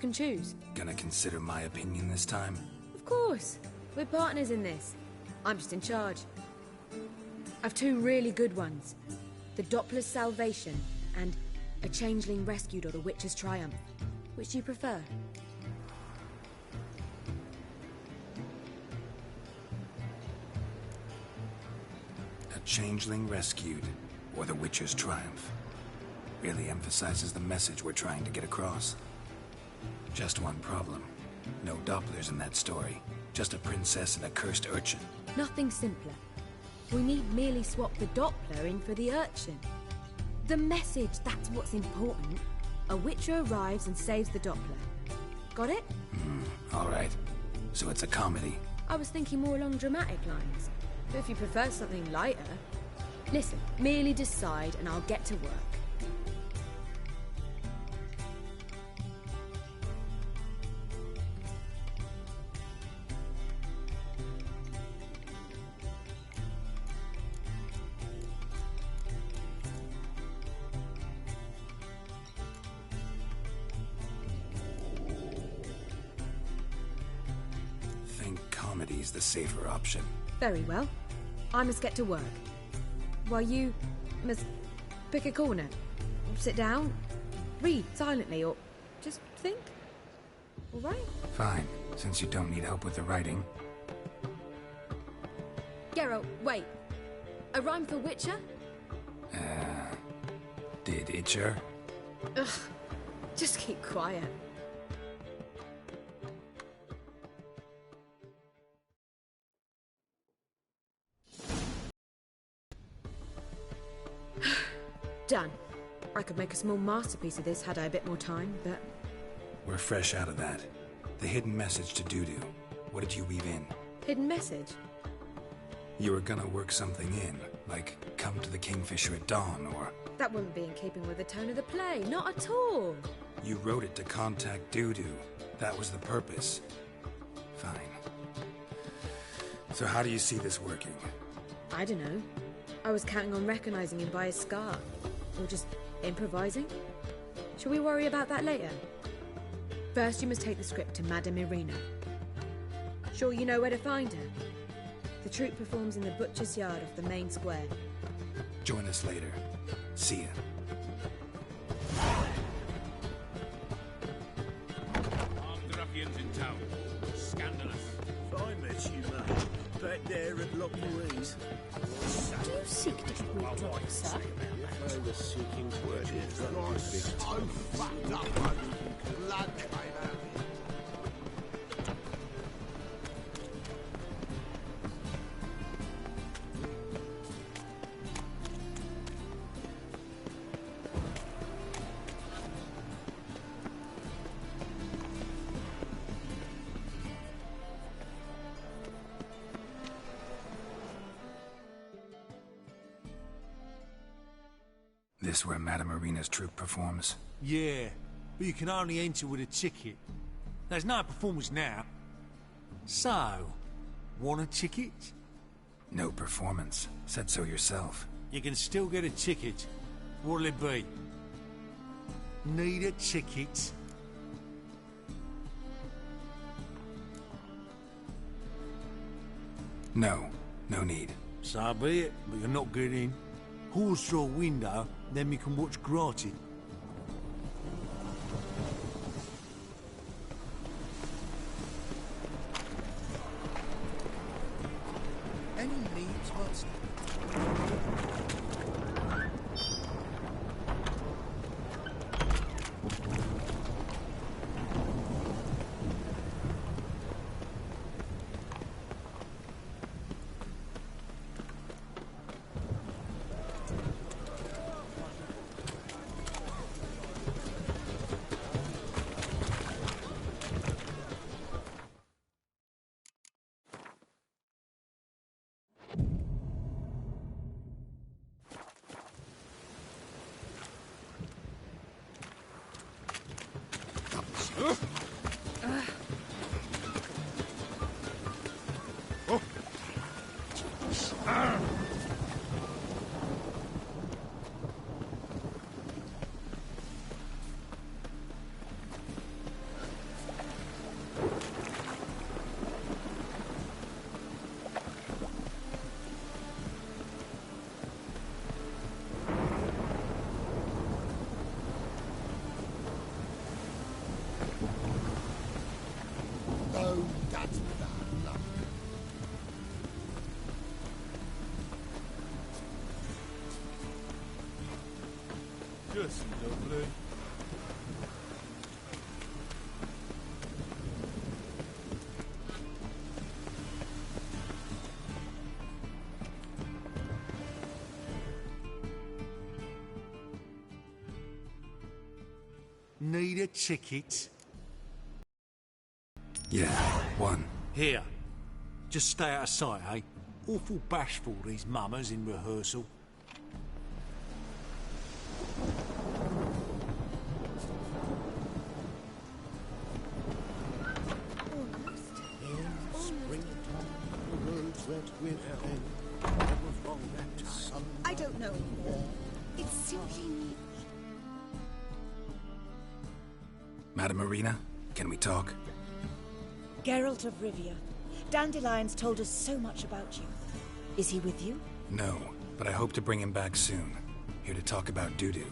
can choose. Gonna consider my opinion this time? Of course. We're partners in this. I'm just in charge. I've two really good ones. The Doppler's Salvation and A Changeling Rescued or The Witcher's Triumph. Which do you prefer? A Changeling Rescued or The Witcher's Triumph. Really emphasizes the message we're trying to get across. Just one problem. No Dopplers in that story. Just a princess and a cursed urchin. Nothing simpler. We need merely swap the Doppler in for the urchin. The message, that's what's important. A Witcher arrives and saves the Doppler. Got it? All right. So it's a comedy. I was thinking more along dramatic lines. But if you prefer something lighter... Listen, merely decide and I'll get to work. Comedy's the safer option. Very well. I must get to work. While you must pick a corner, sit down, read silently, or just think. All right? Fine, since you don't need help with the writing. Geralt, wait. A rhyme for Witcher? Did Itcher? Ugh, just keep quiet. Done. I could make a small masterpiece of this had I a bit more time, but... We're fresh out of that. The hidden message to Dudu. What did you weave in? Hidden message? You were gonna work something in, like come to the Kingfisher at dawn, or... That wouldn't be in keeping with the tone of the play, not at all. You wrote it to contact Dudu. That was the purpose. Fine. So how do you see this working? I don't know. I was counting on recognizing him by his scar. Or just improvising? Shall we worry about that later? First, you must take the script to Madame Irina. Sure you know where to find her? The troupe performs in the butcher's yard off the main square. Join us later. See ya. Armed ruffians in town. Scandalous. I met you, mate. Back there at Loch Marie's. Do you seek to withdraw, sir? I was seeking to withdraw. So fucked up, blood came out. This where Madame Irina's troupe performs? Yeah, but you can only enter with a ticket. There's no performance now. So, want a ticket? No performance. Said so yourself. You can still get a ticket. What'll it be? Need a ticket? No. No need. So be it, but you're not getting in. Horse through a window, then you can watch gratis. Any needs, Watson? Need a ticket? Yeah, one. Here. Just stay out of sight, eh? Awful bashful, these mummers in rehearsal. I don't know anymore. It's simply me. Madame Irina, can we talk? Geralt of Rivia. Dandelion's told us so much about you. Is he with you? No, but I hope to bring him back soon. Here to talk about Dudu.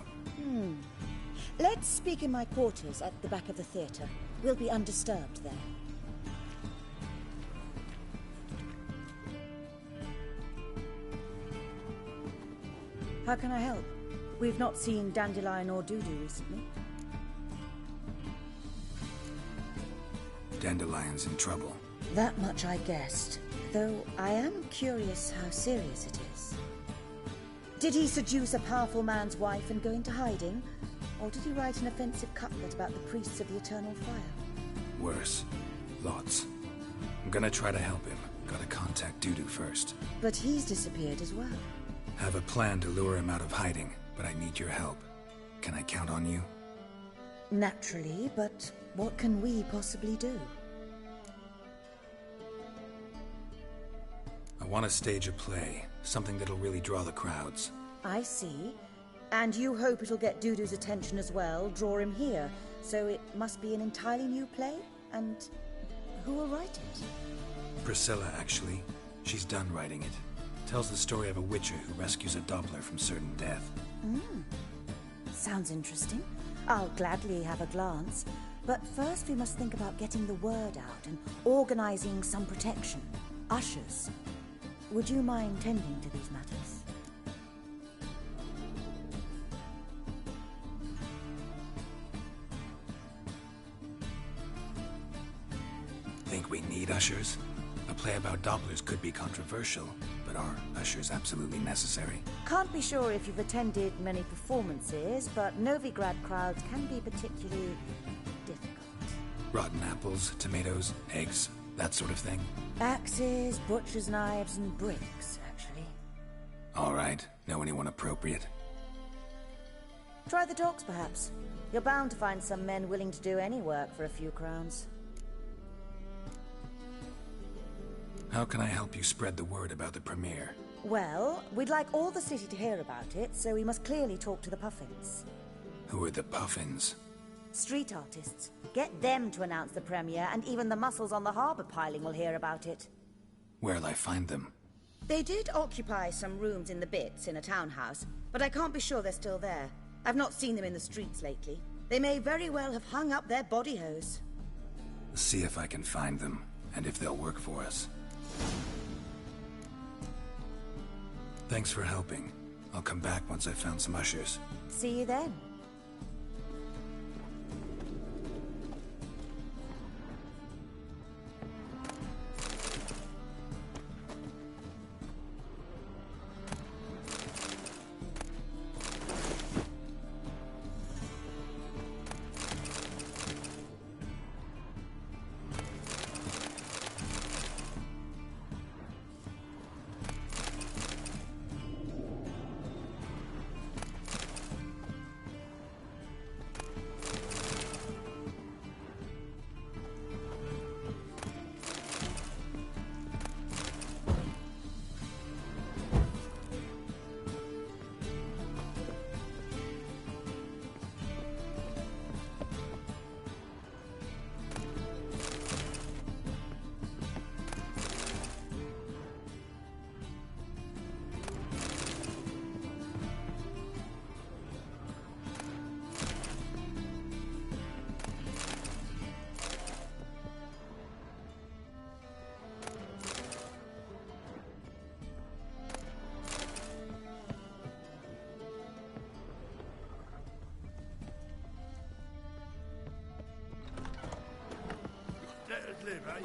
Let's speak in my quarters at the back of the theatre. We'll be undisturbed there. How can I help? We've not seen Dandelion or Dudu recently. Dandelion's in trouble. That much I guessed, though I am curious how serious it is. Did he seduce a powerful man's wife and go into hiding? Or did he write an offensive couplet about the priests of the eternal fire? Worse. Lots. I'm gonna try to help him. Gotta contact Dudu first. But he's disappeared as well. Have a plan to lure him out of hiding, but I need your help. Can I count on you? Naturally, but what can we possibly do? I want to stage a play, something that'll really draw the crowds. I see. And you hope it'll get Dudu's attention as well, draw him here. So it must be an entirely new play? And who will write it? Priscilla, actually. She's done writing it. Tells the story of a witcher who rescues a Doppler from certain death. Sounds interesting. I'll gladly have a glance. But first we must think about getting the word out and organizing some protection. Ushers. Would you mind tending to these matters? Think we need ushers? A play about Dopplers could be controversial, but are ushers absolutely necessary? Can't be sure if you've attended many performances, but Novigrad crowds can be particularly difficult. Rotten apples, tomatoes, eggs, that sort of thing? Axes, butcher's knives, and bricks, actually. All right. Know anyone appropriate? Try the docks, perhaps. You're bound to find some men willing to do any work for a few crowns. How can I help you spread the word about the premiere? Well, we'd like all the city to hear about it, so we must clearly talk to the Puffins. Who are the Puffins? Street artists. Get them to announce the premiere, and even the muscles on the harbour piling will hear about it. Where'll I find them? They did occupy some rooms in the Bits in a townhouse, but I can't be sure they're still there. I've not seen them in the streets lately. They may very well have hung up their body hose. See if I can find them, and if they'll work for us. Thanks for helping. I'll come back once I've found some ushers. See you then. Let us live, eh?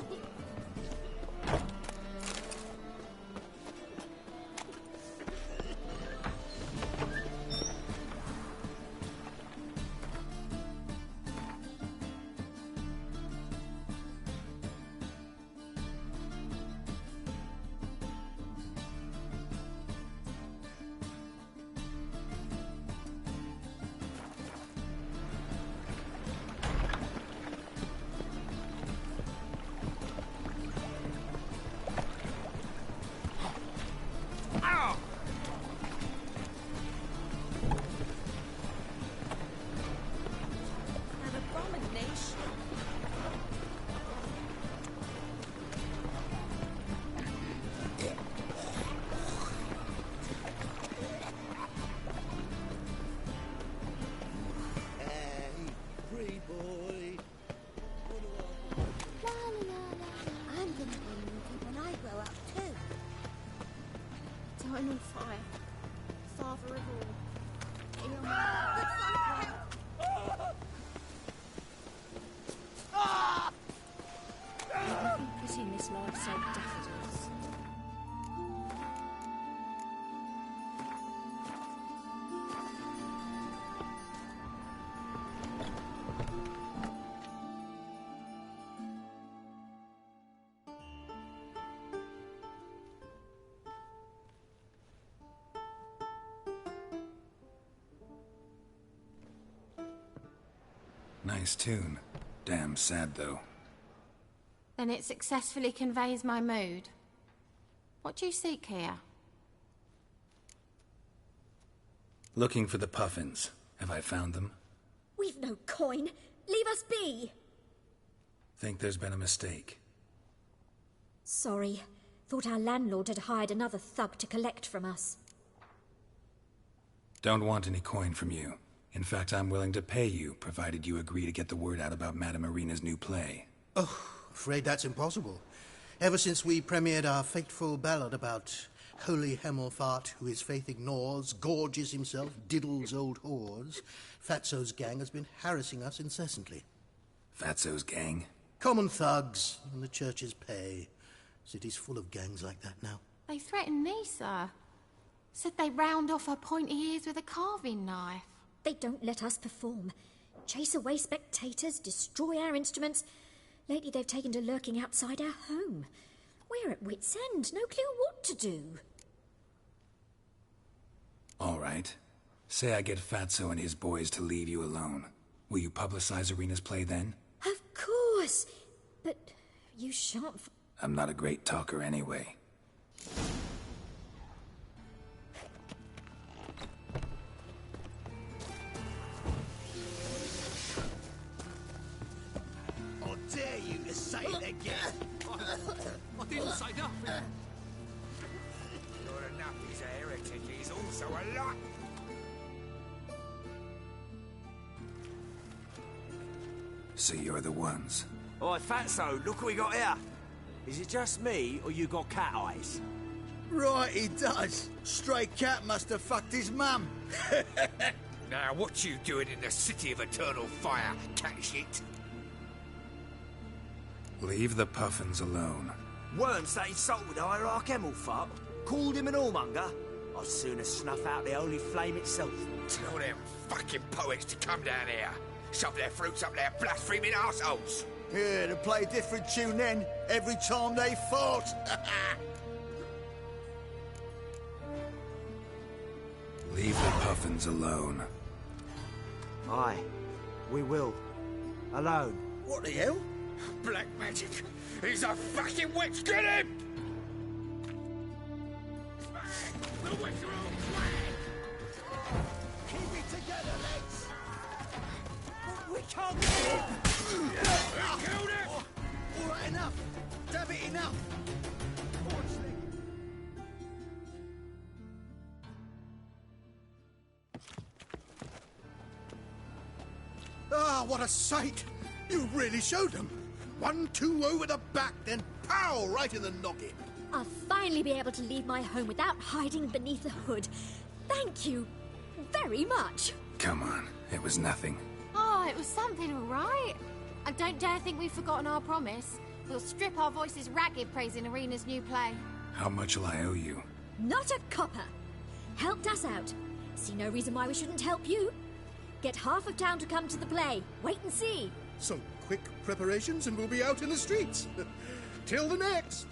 Nice tune. Damn sad, though. Then it successfully conveys my mood. What do you seek here? Looking for the puffins. Have I found them? We've no coin. Leave us be. Think there's been a mistake. Sorry. Thought our landlord had hired another thug to collect from us. Don't want any coin from you. In fact, I'm willing to pay you, provided you agree to get the word out about Madame Irina's new play. Oh, afraid that's impossible. Ever since we premiered our fateful ballad about Holy Hemelfart, who his faith ignores, gorges himself, diddles old whores, Fatso's gang has been harassing us incessantly. Fatso's gang? Common thugs in the church's pay. City's full of gangs like that now. They threatened me, sir. Said they'd round off her pointy ears with a carving knife. They don't let us perform. Chase away spectators, destroy our instruments. Lately they've taken to lurking outside our home. We're at wit's end, no clue what to do. All right. Say I get Fatso and his boys to leave you alone. Will you publicize Irina's play then? Of course. But you shan't... I'm not a great talker anyway. I dare you to say it again. I didn't say nothing. Not enough he's a heretic, he's also a lot. So you're the ones. Oi, Fatso, look what we got here. Is it just me, or you got cat eyes? Right, he does. Stray cat must have fucked his mum. Now, what you doing in the city of eternal fire, cat shit? Leave the puffins alone. Worms that insulted Hierarch Hemelfart, called him an whoremonger. I'd sooner snuff out the holy flame itself. Tell them fucking poets to come down here. Shove their fruits up their blaspheming arseholes. Yeah, to play a different tune then, every time they fought. Leave the puffins alone. Aye, we will. Alone. What the hell? Black magic. He's a fucking witch. Get him! The witch are all flag. Keep it together, lads. We can't get him! We killed him! All right, enough. Damn it, enough. Ah, what a sight! You really showed them. 1-2 over the back, then pow, right in the noggin. I'll finally be able to leave my home without hiding beneath a hood. Thank you very much. Come on, it was nothing. Oh, it was something, all right. I don't dare think we've forgotten our promise. We'll strip our voices ragged praising Irina's new play. How much will I owe you? Not a copper. Helped us out. See no reason why we shouldn't help you. Get half of town to come to the play. Wait and see. Some quick preparations and we'll be out in the streets. Till the next.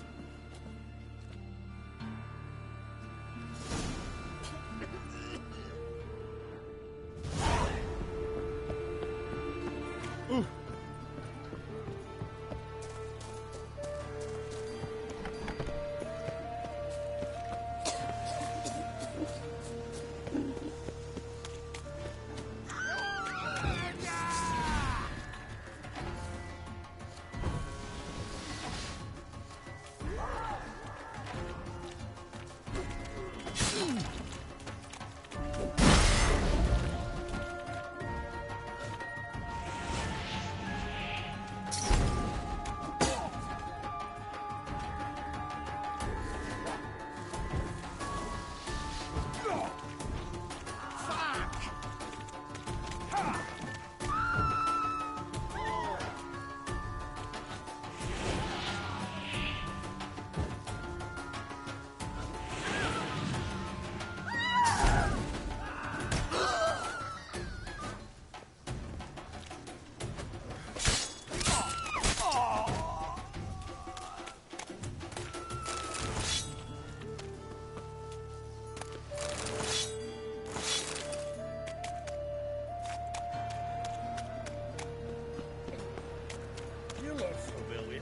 not familiar.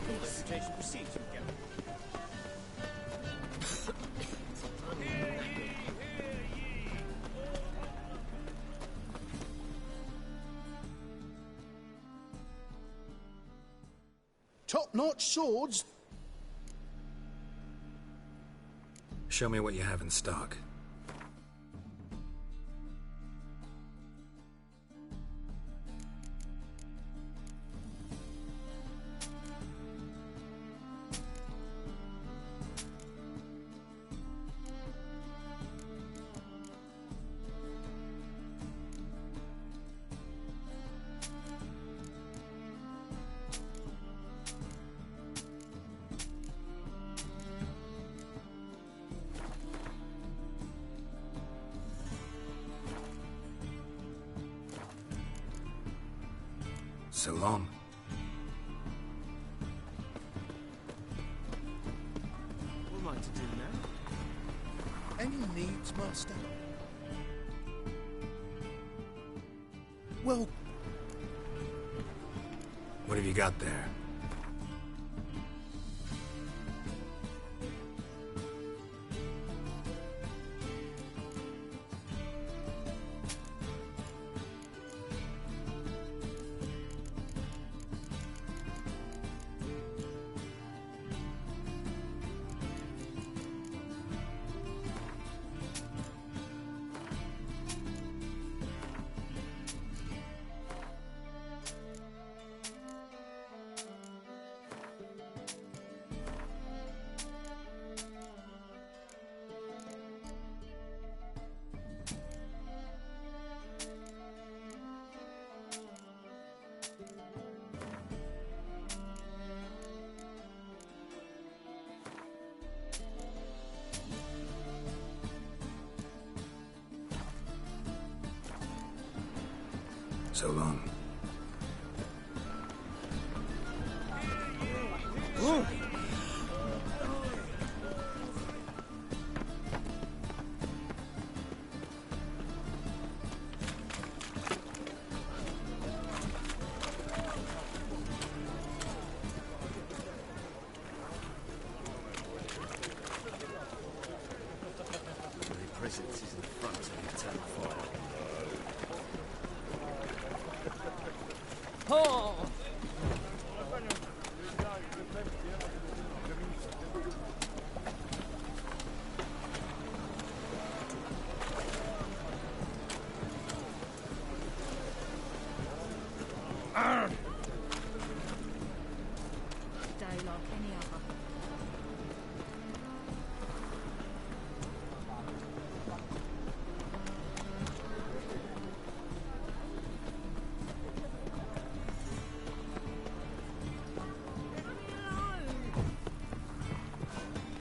Investigation proceeds, Captain. Top-notch swords? Show me what you have in stock. So long. What am I to do now? Any needs, Master? Well, What have you got there? So long. The presence is in front of the eternal fire. Oh! Day like any other.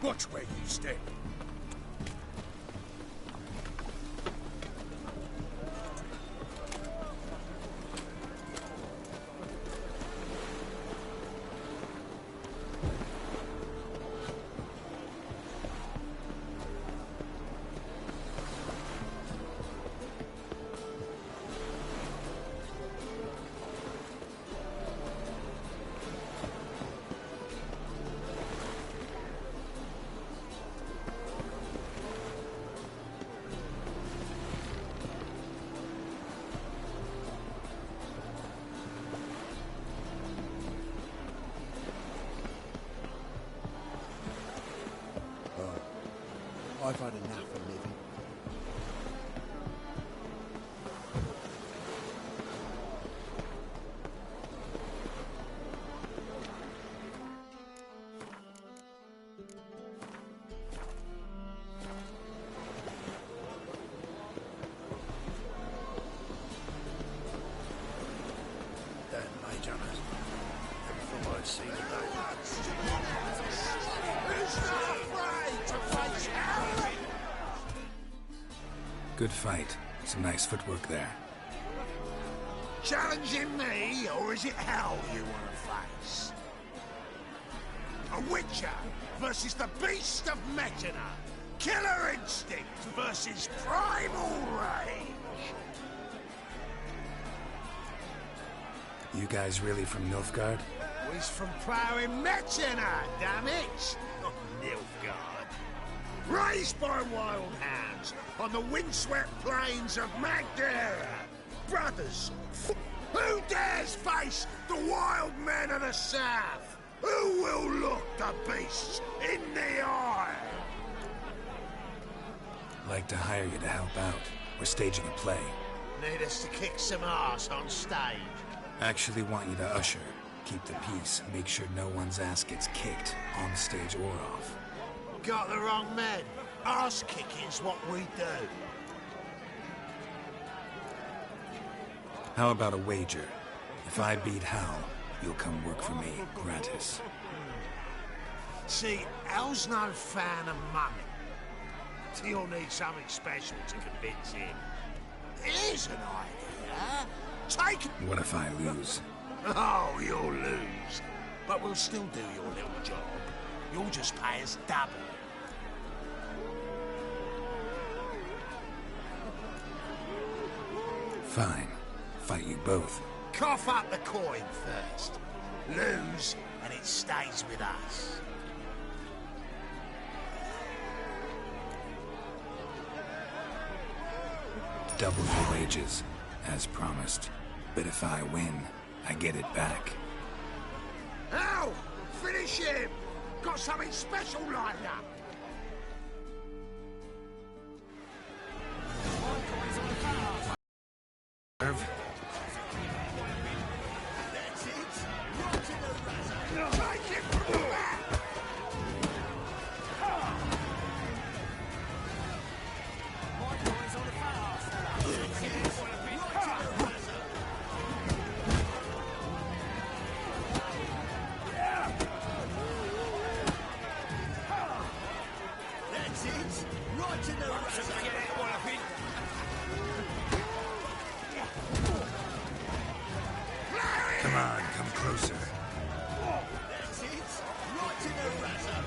Watch where you step. I've had enough of living. Damn Major. Never thought I'd see today. Who's not afraid to face hell? Good fight. Some nice footwork there. Challenging me, or is it hell you want to face? A witcher versus the beast of Metina. Killer instinct versus primal rage. You guys really from Nilfgaard? We's from ploughing Metina, damn it! Not Nilfgaard. Raised by wild hounds on the windswept plains of Magdera. Brothers, who dares face the wild men of the south? Who will look the beasts in the eye? Like to hire you to help out. We're staging a play. Need us to kick some ass on stage? Actually want you to usher, keep the peace, make sure no one's ass gets kicked, on stage or off. Got the wrong men. Ass kicking's what we do. How about a wager? If I beat Hal, you'll come work for me, gratis. See, Hal's no fan of money. He'll need something special to convince him. Here's an idea. Take... What if I lose? Oh, you'll lose. But we'll still do your little job. You'll just pay us double. Fine. Fight you both. Cough up the coin first. Lose, and it stays with us. Double your wages, as promised. But if I win, I get it back. Ow! Finish him! Got something special lined up! Irv? That's it! Right to the razor! Take it from the back! That's it! Right to the razor! Come on, come closer. That's it! Right to the razor!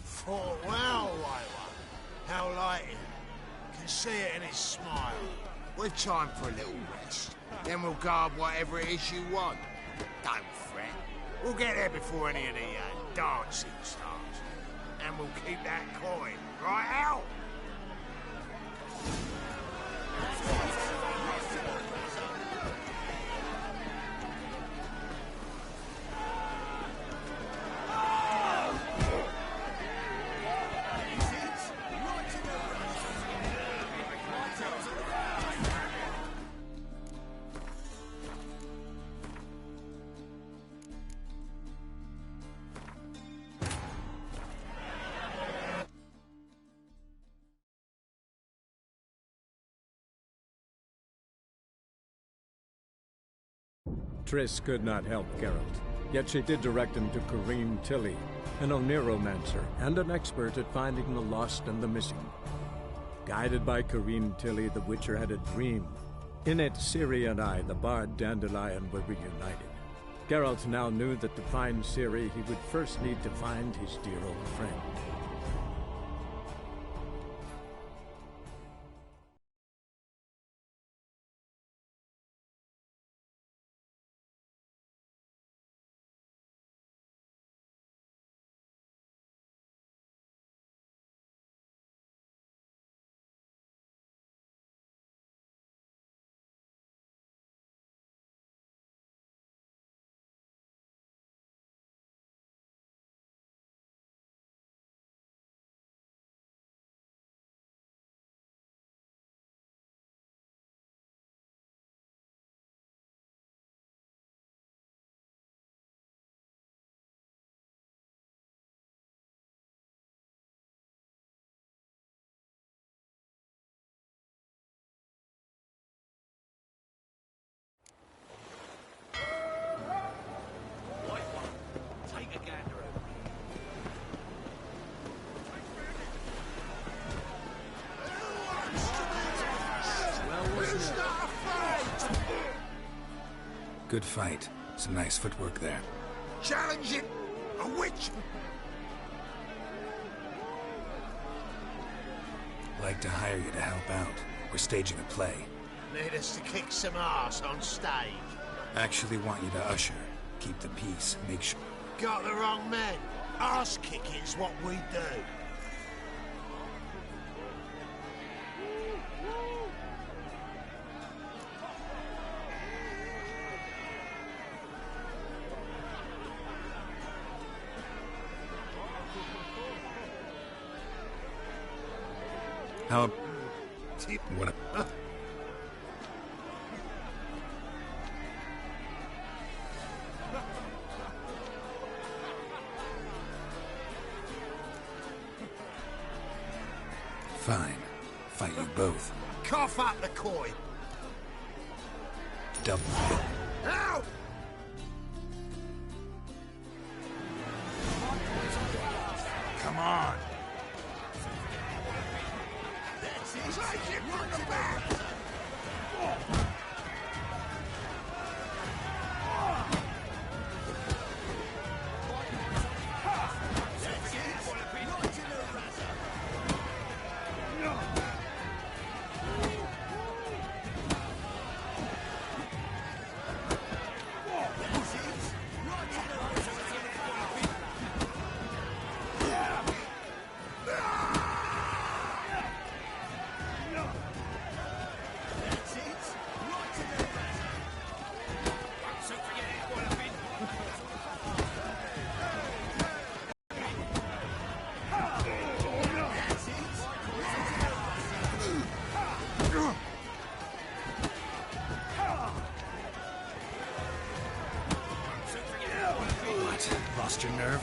Fought well, Wayward. How like him. Can see it in his smile. We've time for a little rest. Then we'll guard whatever it is you want. Don't fret. We'll get there before any of the dancing starts. And we'll keep that coin, right out? Triss could not help Geralt, yet she did direct him to Kareem Tilly, an Oniromancer and an expert at finding the lost and the missing. Guided by Kareem Tilly, the Witcher had a dream. In it, Ciri and I, the bard Dandelion, were reunited. Geralt now knew that to find Ciri, he would first need to find his dear old friend. Good fight. Some nice footwork there. Challenging a witch! Like to hire you to help out. We're staging a play. Need us to kick some ass on stage. Actually want you to usher. Keep the peace. Make sure... Got the wrong man. Ass kicking's what we do. How... What a... Fine. Fight you both. Cough up the coin. Double. Out! Come on. Take it from the back! Lost your nerve?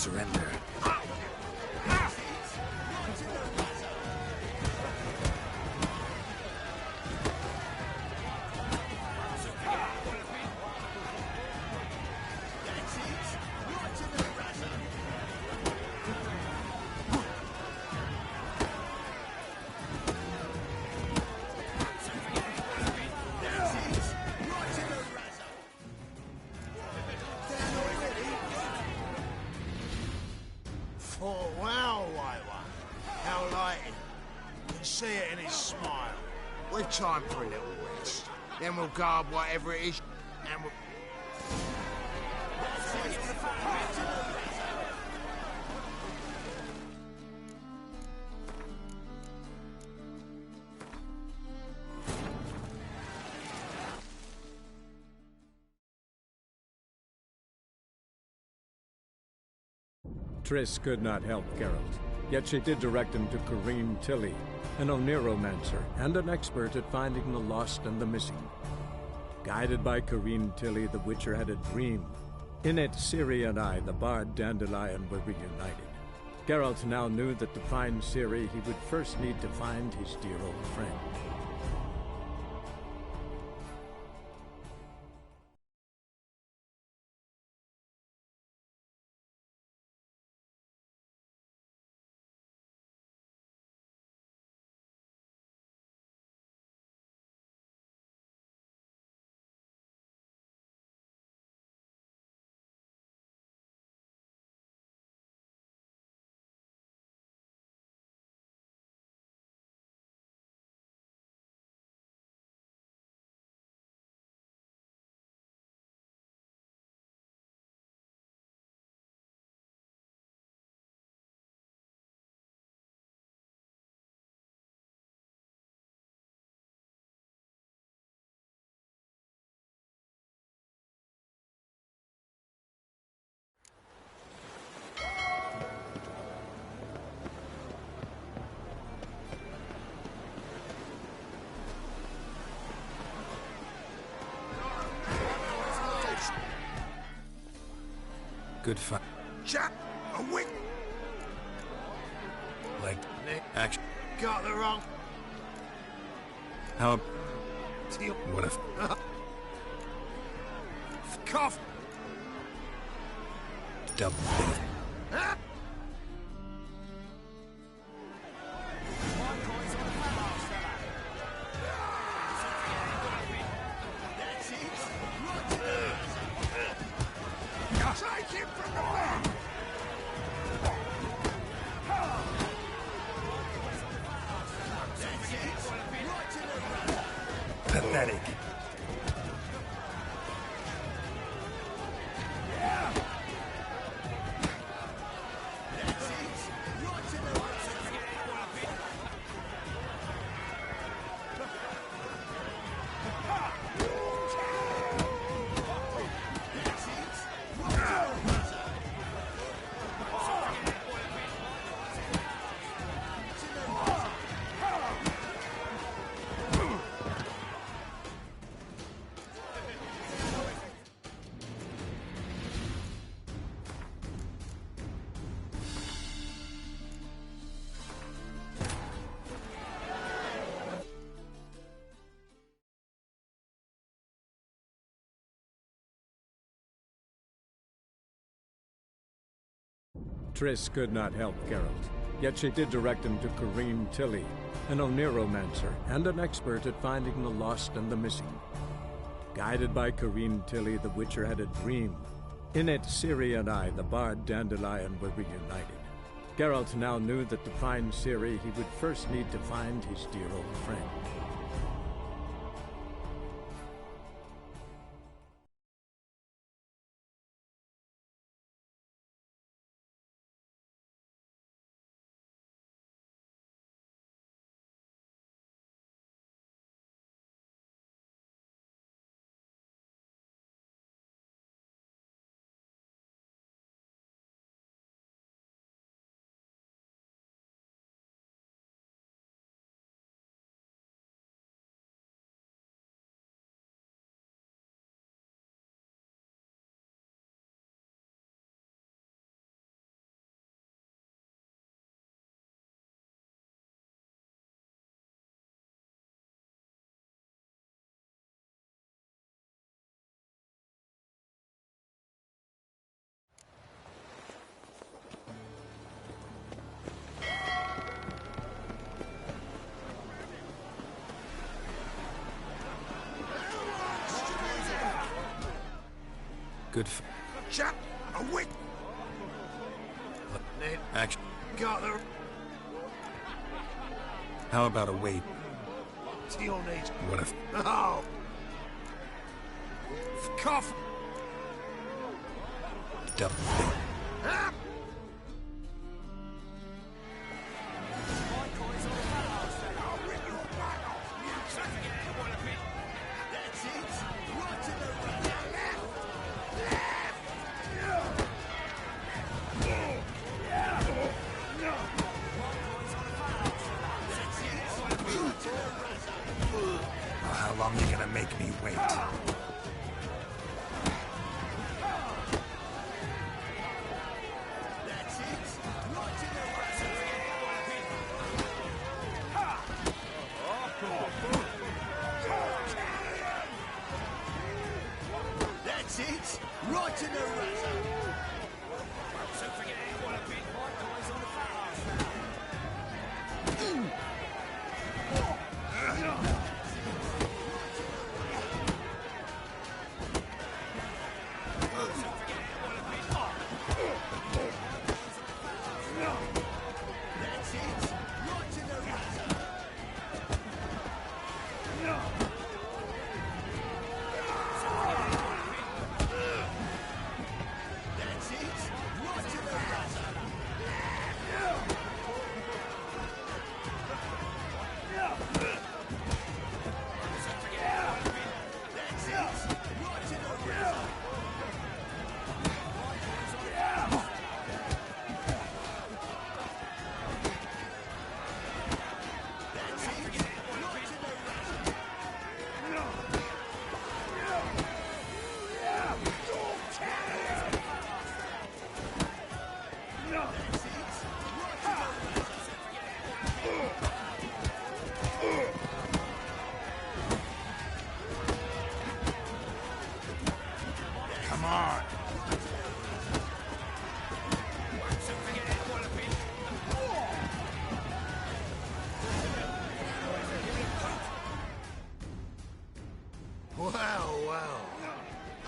Surrender. Oh, wow, how lighting. You can see it in his smile. We've time for a little rest. Then we'll guard whatever it is, and we'll... Triss could not help Geralt, yet she did direct him to Corrine Tilly, an Oneromancer and an expert at finding the lost and the missing. Guided by Corrine Tilly, the Witcher had a dream. In it, Ciri and I, the bard Dandelion, were reunited. Geralt now knew that to find Ciri, he would first need to find his dear old friend. Good fight. Chap, a wing. Like, action. Got the wrong. How... Deal. What if... Cough. Double. Ah! Take him from the back! Pathetic. Triss could not help Geralt, yet she did direct him to Corrine Tilly, an Oneromancer and an expert at finding the lost and the missing. Guided by Corrine Tilly, the Witcher had a dream. In it, Ciri and I, the bard Dandelion, were reunited. Geralt now knew that to find Ciri, he would first need to find his dear old friend. Good Chap, a wing. action. Got the... How about a wait? Deal needs... What if... Oh! Cough! Double. Ah! How long you gonna make me wait? That's it! Right in the razor!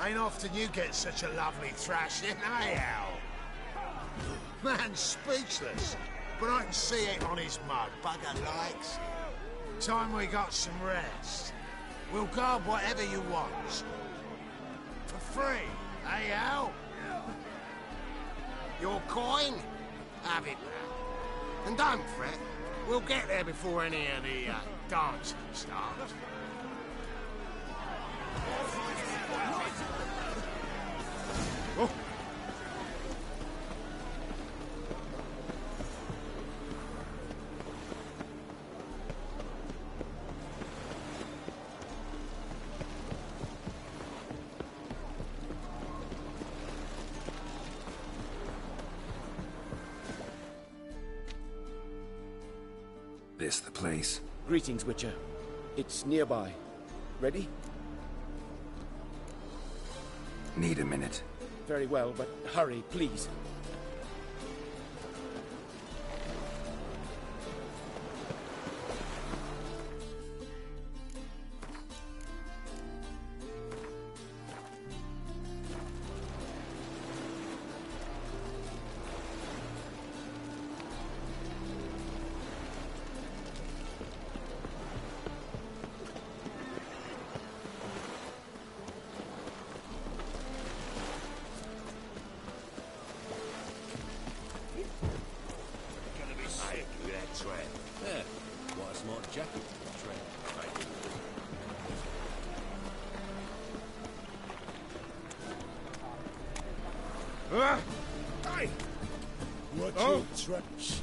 Ain't often you get such a lovely thrashing, eh, Al? Man's speechless, but I can see it on his mug. Bugger likes it. Time we got some rest. We'll guard whatever you want. For free, eh, Al? Your coin? Have it, man. And don't fret. We'll get there before any of the dancing starts. Oh. This the place? Greetings, Witcher. It's nearby. Ready? Need a minute. Very well, but hurry, please. Hey! What Oh. you try? Shit.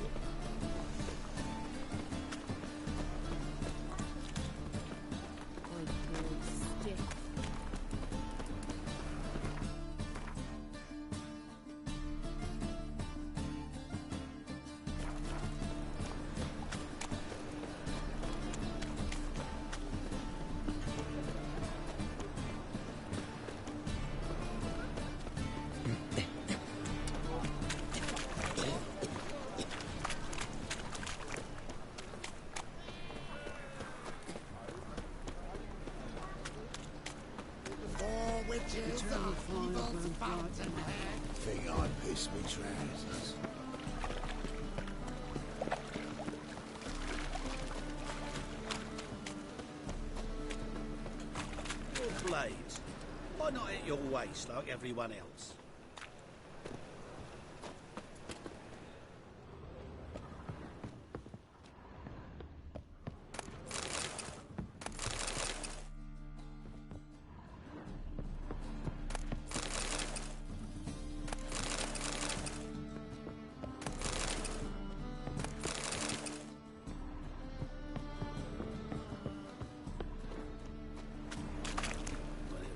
Think I pissed me trousers. Your blades. Why not at your waist like everyone else?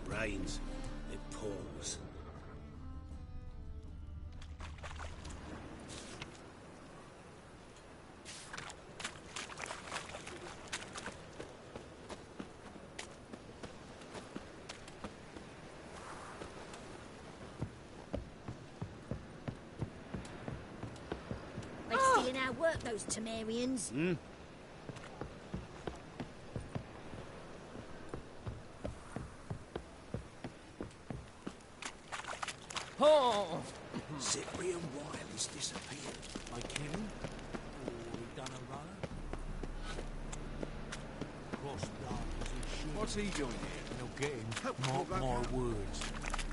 Rains, it pours. They're stealing our work, those Temerians. Oh! Cyprian Wiley's disappeared. By Kenny? Or he done a runner? Cross darkness and shit. What's he doing here? They'll get him. Mark my words.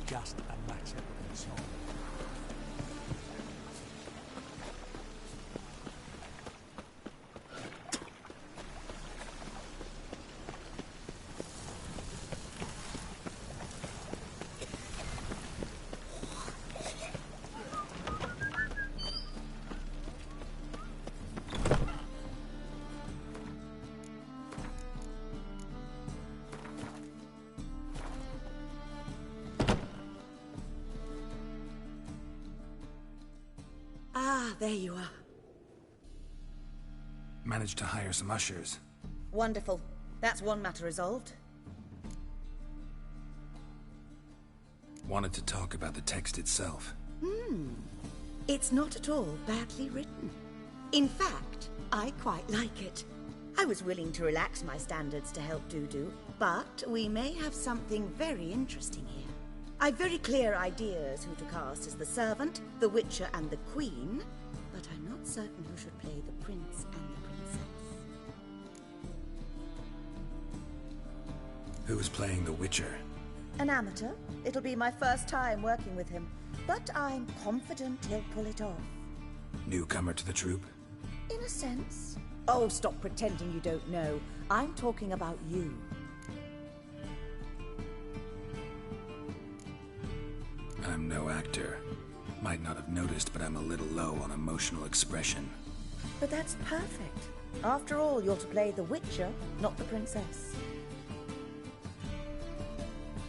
Just a matter of time. Ah, there you are. Managed to hire some ushers. Wonderful. That's one matter resolved. Wanted to talk about the text itself. It's not at all badly written. In fact, I quite like it. I was willing to relax my standards to help Dudu, but we may have something very interesting here. I've very clear ideas who to cast as the servant, the witcher, and the queen, but I'm not certain who should play the prince and the princess. Who's playing the Witcher? An amateur. It'll be my first time working with him, but I'm confident he'll pull it off. Newcomer to the troupe? In a sense. Oh, stop pretending you don't know. I'm talking about you. I'm no actor. Might not have noticed, but I'm a little low on emotional expression. But that's perfect. After all, you're to play the Witcher, not the princess.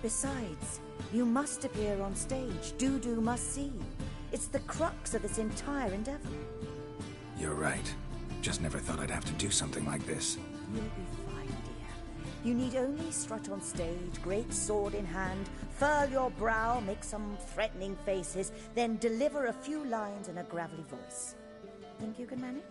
Besides, you must appear on stage. Do must see. It's the crux of this entire endeavor. You're right. Just never thought I'd have to do something like this. You'll be fine, dear. You need only strut on stage, great sword in hand, furl your brow, make some threatening faces, then deliver a few lines in a gravelly voice. Think you can manage?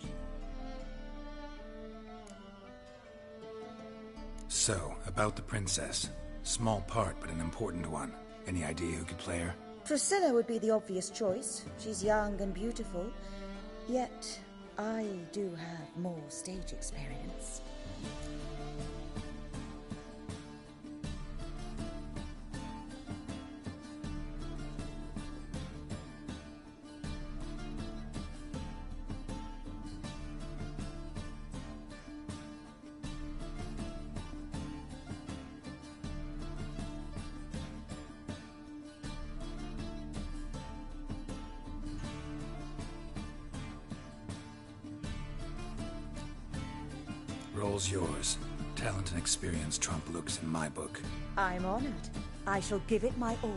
So, about the princess. Small part, but an important one. Any idea who could play her? Priscilla would be the obvious choice. She's young and beautiful. Yet, I do have more stage experience. Role's yours. Talent and experience trump looks in my book. I'm honored. I shall give it my all.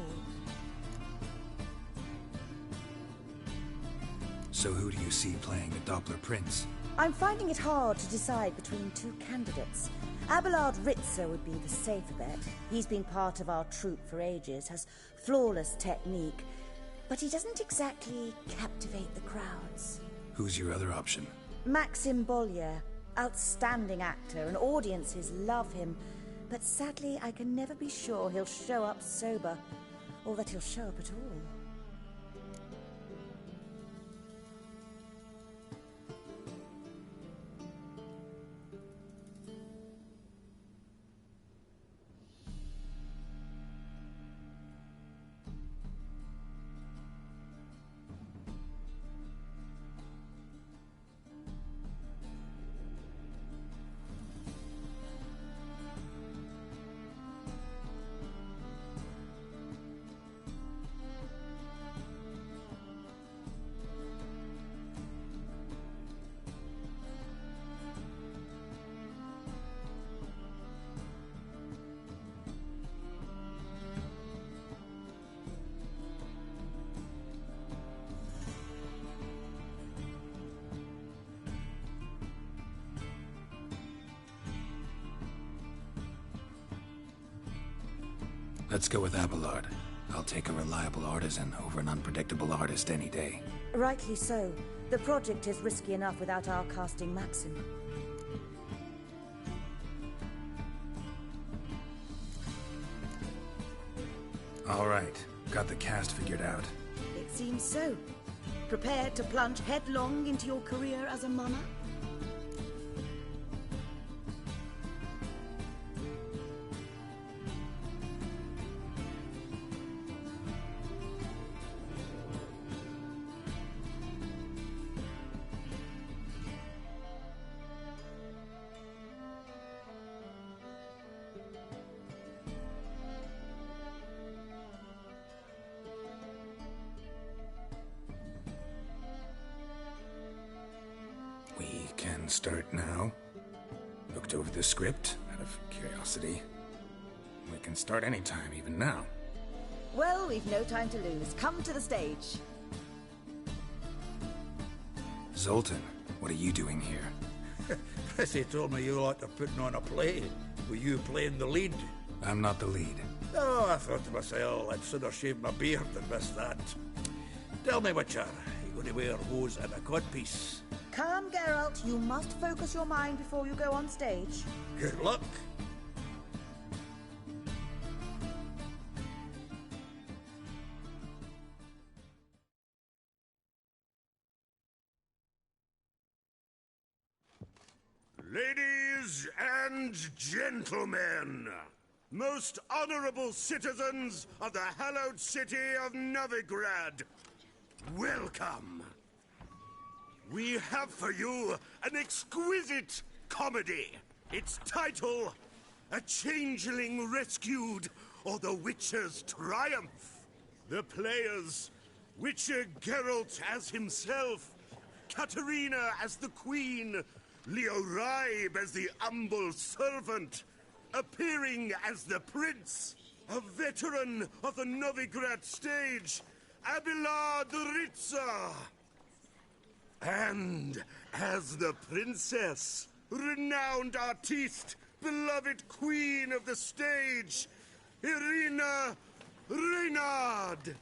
So who do you see playing the Doppler Prince? I'm finding it hard to decide between two candidates. Abelard Ritzer would be the safer bet. He's been part of our troupe for ages, has flawless technique, but he doesn't exactly captivate the crowds. Who's your other option? Maxim Bollier. Outstanding actor, and audiences love him. But sadly, I can never be sure he'll show up sober, or that he'll show up at all. Let's go with Abelard. I'll take a reliable artisan over an unpredictable artist any day. Rightly so. The project is risky enough without our casting Maxim. All right. Got the cast figured out. It seems so. Prepared to plunge headlong into your career as a monarch? We can start now. Looked over the script out of curiosity. We can start anytime, even now. Well, we've no time to lose. Come to the stage. Zoltan, what are you doing here? Prissy told me you like to putting on a play. Were you playing the lead? I'm not the lead. Oh, I thought to myself, I'd sooner shave my beard than miss that. Tell me, Witcher, you going to wear hose and a codpiece? Calm, Geralt. You must focus your mind before you go on stage. Good luck. Ladies and gentlemen, most honorable citizens of the hallowed city of Novigrad, welcome. We have for you an exquisite comedy. Its title, A Changeling Rescued, or The Witcher's Triumph. The players, Witcher Geralt as himself, Katarina as the Queen, Leo Ribe as the humble servant, appearing as the Prince, a veteran of the Novigrad stage, Abelard Ritza. And as the Princess, renowned artiste, beloved Queen of the stage, Irina Reynard.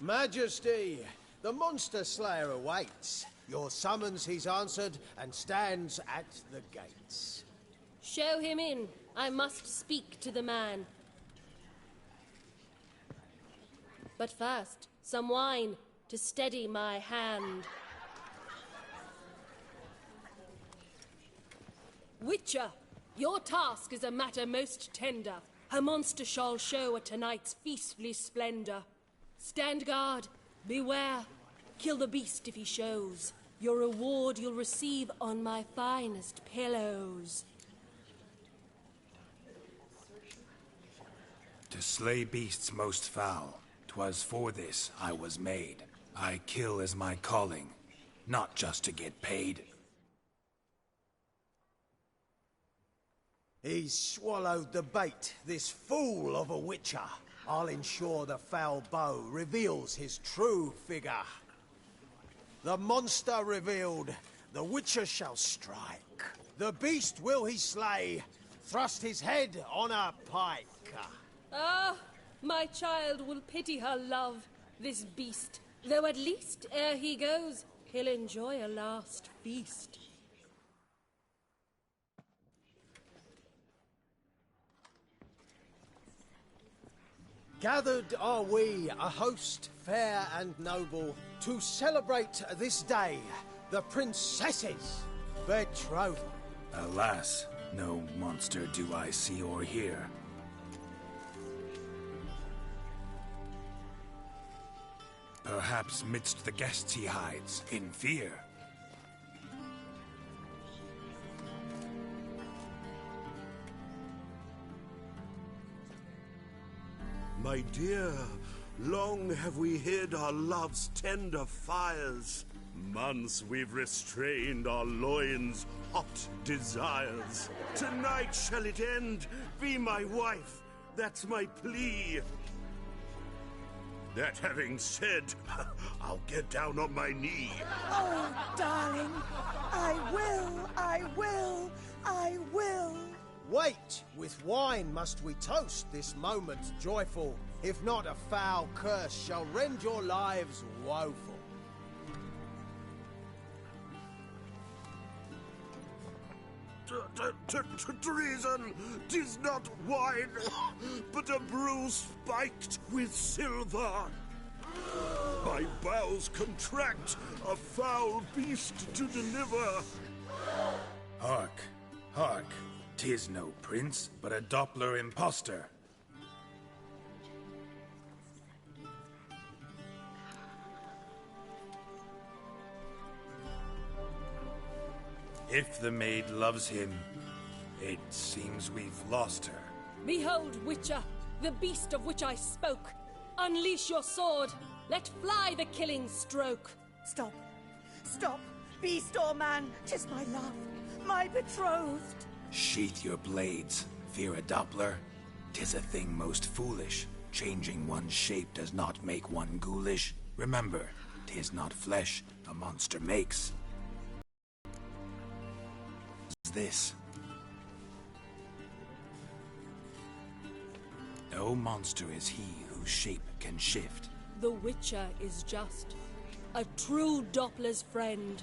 Majesty, the monster slayer awaits. Your summons he's answered and stands at the gates. Show him in. I must speak to the man. But first, some wine to steady my hand. Witcher, your task is a matter most tender. A monster shall show at tonight's feastly splendor. Stand guard, beware, kill the beast if he shows. Your reward you'll receive on my finest pillows. To slay beasts most foul, 'twas for this I was made. I kill as my calling, not just to get paid. He's swallowed the bait, this fool of a witcher. I'll ensure the foul bow reveals his true figure. The monster revealed, the witcher shall strike. The beast will he slay, thrust his head on a pike. Ah, my child will pity her love, this beast. Though at least, ere he goes, he'll enjoy a last feast. Gathered are we, a host fair and noble, to celebrate this day, the princess's betrothal. Alas, no monster do I see or hear. Perhaps midst the guests he hides, in fear. My dear, long have we hid our love's tender fires. Months we've restrained our loins' hot desires. Tonight shall it end, be my wife, that's my plea. That having said, I'll get down on my knee. Oh, darling, I will, I will, I will. Wait, with wine must we toast this moment joyful. If not, a foul curse shall rend your lives woeful. Treason! 'Tis not wine, but a brew spiked with silver. My bowels contract, a foul beast to deliver. Hark, hark. 'Tis no prince, but a Doppler impostor. If the maid loves him, it seems we've lost her. Behold, Witcher, the beast of which I spoke. Unleash your sword. Let fly the killing stroke. Stop. Stop. Beast or man, 'tis my love, my betrothed. Sheath your blades. Fear a Doppler? 'Tis a thing most foolish. Changing one's shape does not make one ghoulish. Remember, 'tis not flesh a monster makes. This. No monster is he whose shape can shift. The Witcher is just a true Doppler's friend.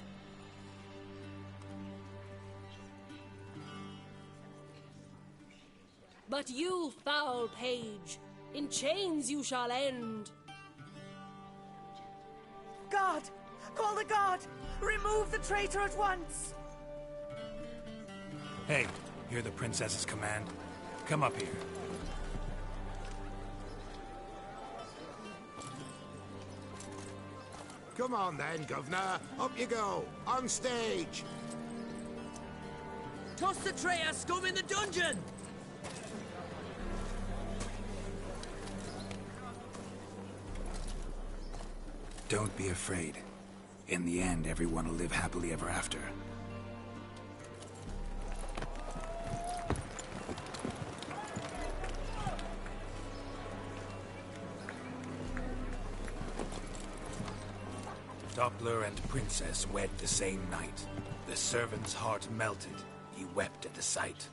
But you, foul page, in chains you shall end. Guard! Call the guard! Remove the traitor at once! Hey, hear the princess's command? Come up here. Come on then, Governor. Up you go. On stage. Toss the traitor scum in the dungeon! Don't be afraid. In the end, everyone will live happily ever after. Doppler and Princess wed the same night. The servant's heart melted. He wept at the sight.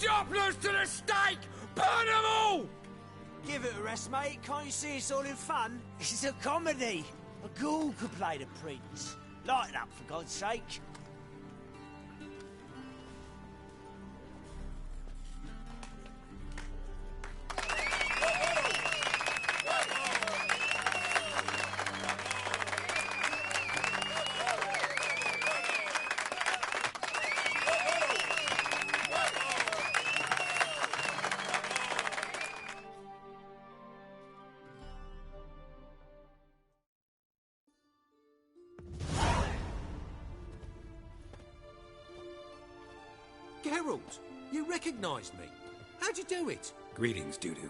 Dopplers to the stake! Burn them all! Give it a rest, mate. Can't you see it's all in fun? This is a comedy. A ghoul could play the prince. Lighten up, for God's sake. Geralt, you recognized me. How'd you do it? Greetings, Dudu.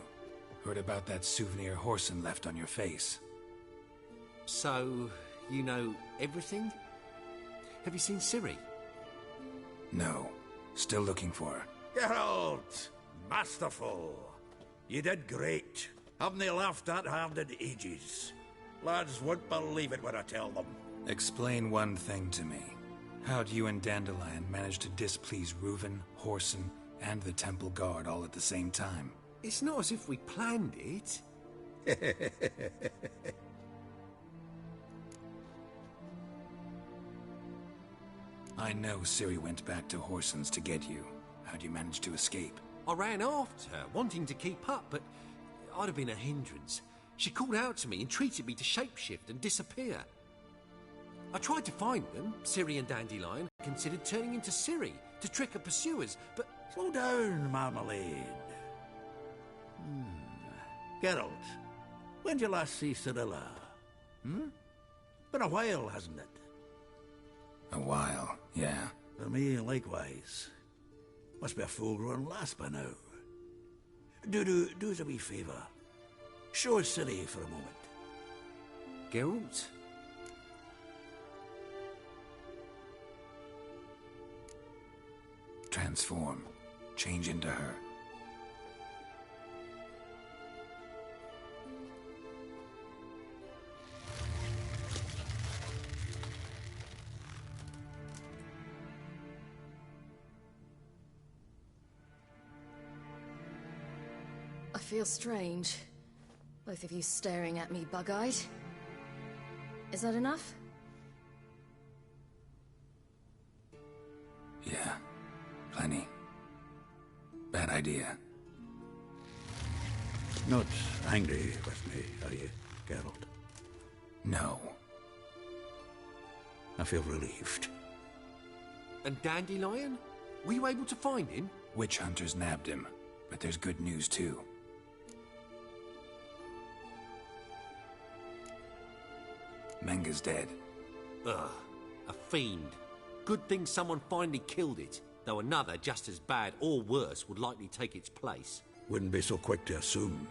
Heard about that souvenir Whoreson left on your face. So, you know everything? Have you seen Ciri? No. Still looking for her. Geralt! Masterful. You did great. Haven't they laughed that hard in ages? Lads won't believe it when I tell them. Explain one thing to me. How'd you and Dandelion manage to displease Reuven, Whoreson, and the Temple Guard all at the same time? It's not as if we planned it. I know Ciri went back to Whoreson's to get you. How'd you manage to escape? I ran after her, wanting to keep up, but I'd have been a hindrance. She called out to me and treated me to shapeshift and disappear. I tried to find them, Ciri and Dandelion, considered turning into Ciri to trick her pursuers, but... Slow down, Marmalade. Geralt, when did you last see Cirilla? Been a while, hasn't it? A while, yeah. For me, likewise. Must be a full-grown lass by now. Do us a wee favour. Show us Ciri for a moment. Geralt? Transform. Change into her. I feel strange. Both of you staring at me bug-eyed. Is that enough? Yeah. Plenty. Bad idea. Not angry with me, are you, Geralt? No. I feel relieved. And Dandelion? Were you able to find him? Witch hunters nabbed him, but there's good news too. Menga's dead. Ugh, a fiend. Good thing someone finally killed it, though another just as bad or worse would likely take its place. Wouldn't be so quick to assume.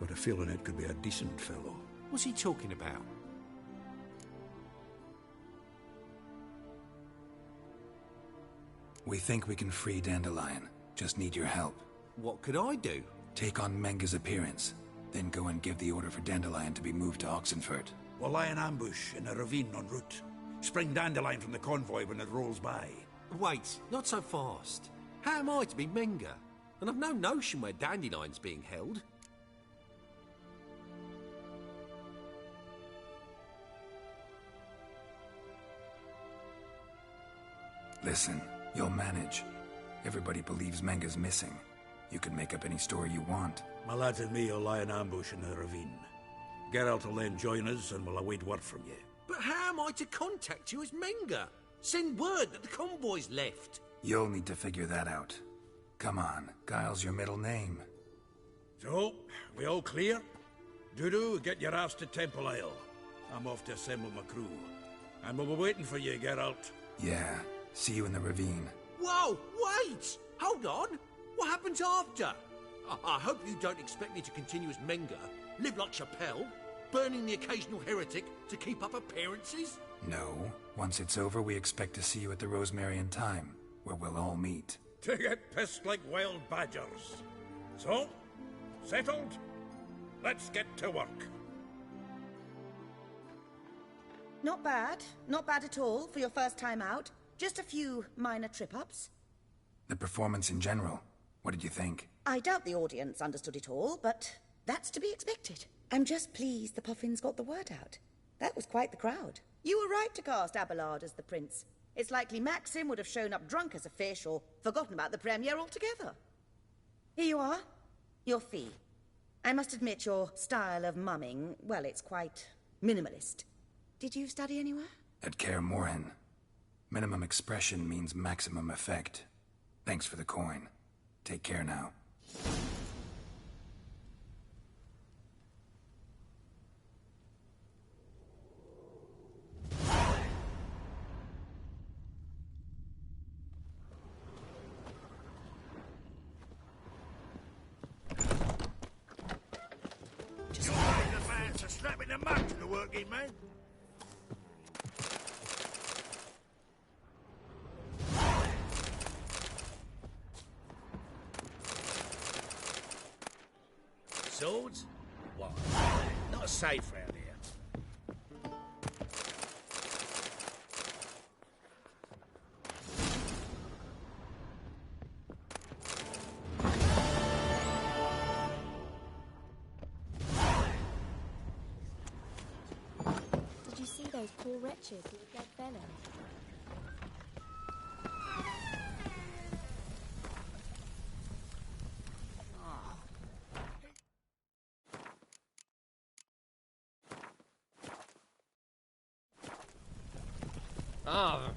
Got a feeling it could be a decent fellow. What's he talking about? We think we can free Dandelion. Just need your help. What could I do? Take on Menga's appearance, then go and give the order for Dandelion to be moved to Oxenfurt. We'll lie in ambush in a ravine en route. Spring Dandelion from the convoy when it rolls by. Wait, not so fast. How am I to be Menga? And I've no notion where Dandelion's being held. Listen, you'll manage. Everybody believes Menga's missing. You can make up any story you want. My lads and me will lie in ambush in the ravine. Geralt will then join us and we'll await word from you. But how am I to contact you as Menga? Send word that the convoy's left. You'll need to figure that out. Come on, Guile's your middle name. So, we all clear? Dudu, get your ass to Temple Isle. I'm off to assemble my crew. And we'll be waiting for you, Geralt. Yeah, see you in the ravine. Whoa, wait! Hold on! What happens after? I hope you don't expect me to continue as Menga, live like Chappelle, burning the occasional heretic to keep up appearances? No. Once it's over, we expect to see you at the Rosemary and Thyme, where we'll all meet. To get pissed like wild badgers. So, settled? Let's get to work. Not bad. Not bad at all for your first time out. Just a few minor trip-ups. The performance in general, what did you think? I doubt the audience understood it all, but that's to be expected. I'm just pleased the Puffins got the word out. That was quite the crowd. You were right to cast Abelard as the prince. It's likely Maxim would have shown up drunk as a fish or forgotten about the premiere altogether. Here you are. Your fee. I must admit your style of mumming, well, it's quite minimalist. Did you study anywhere? At Kaer Morhen. Minimum expression means maximum effect. Thanks for the coin. Take care now. You're the man to slap in the mud to the working man. Swords? Why? Not safe round here. Did you see those poor wretches who were dead fellows? Ah.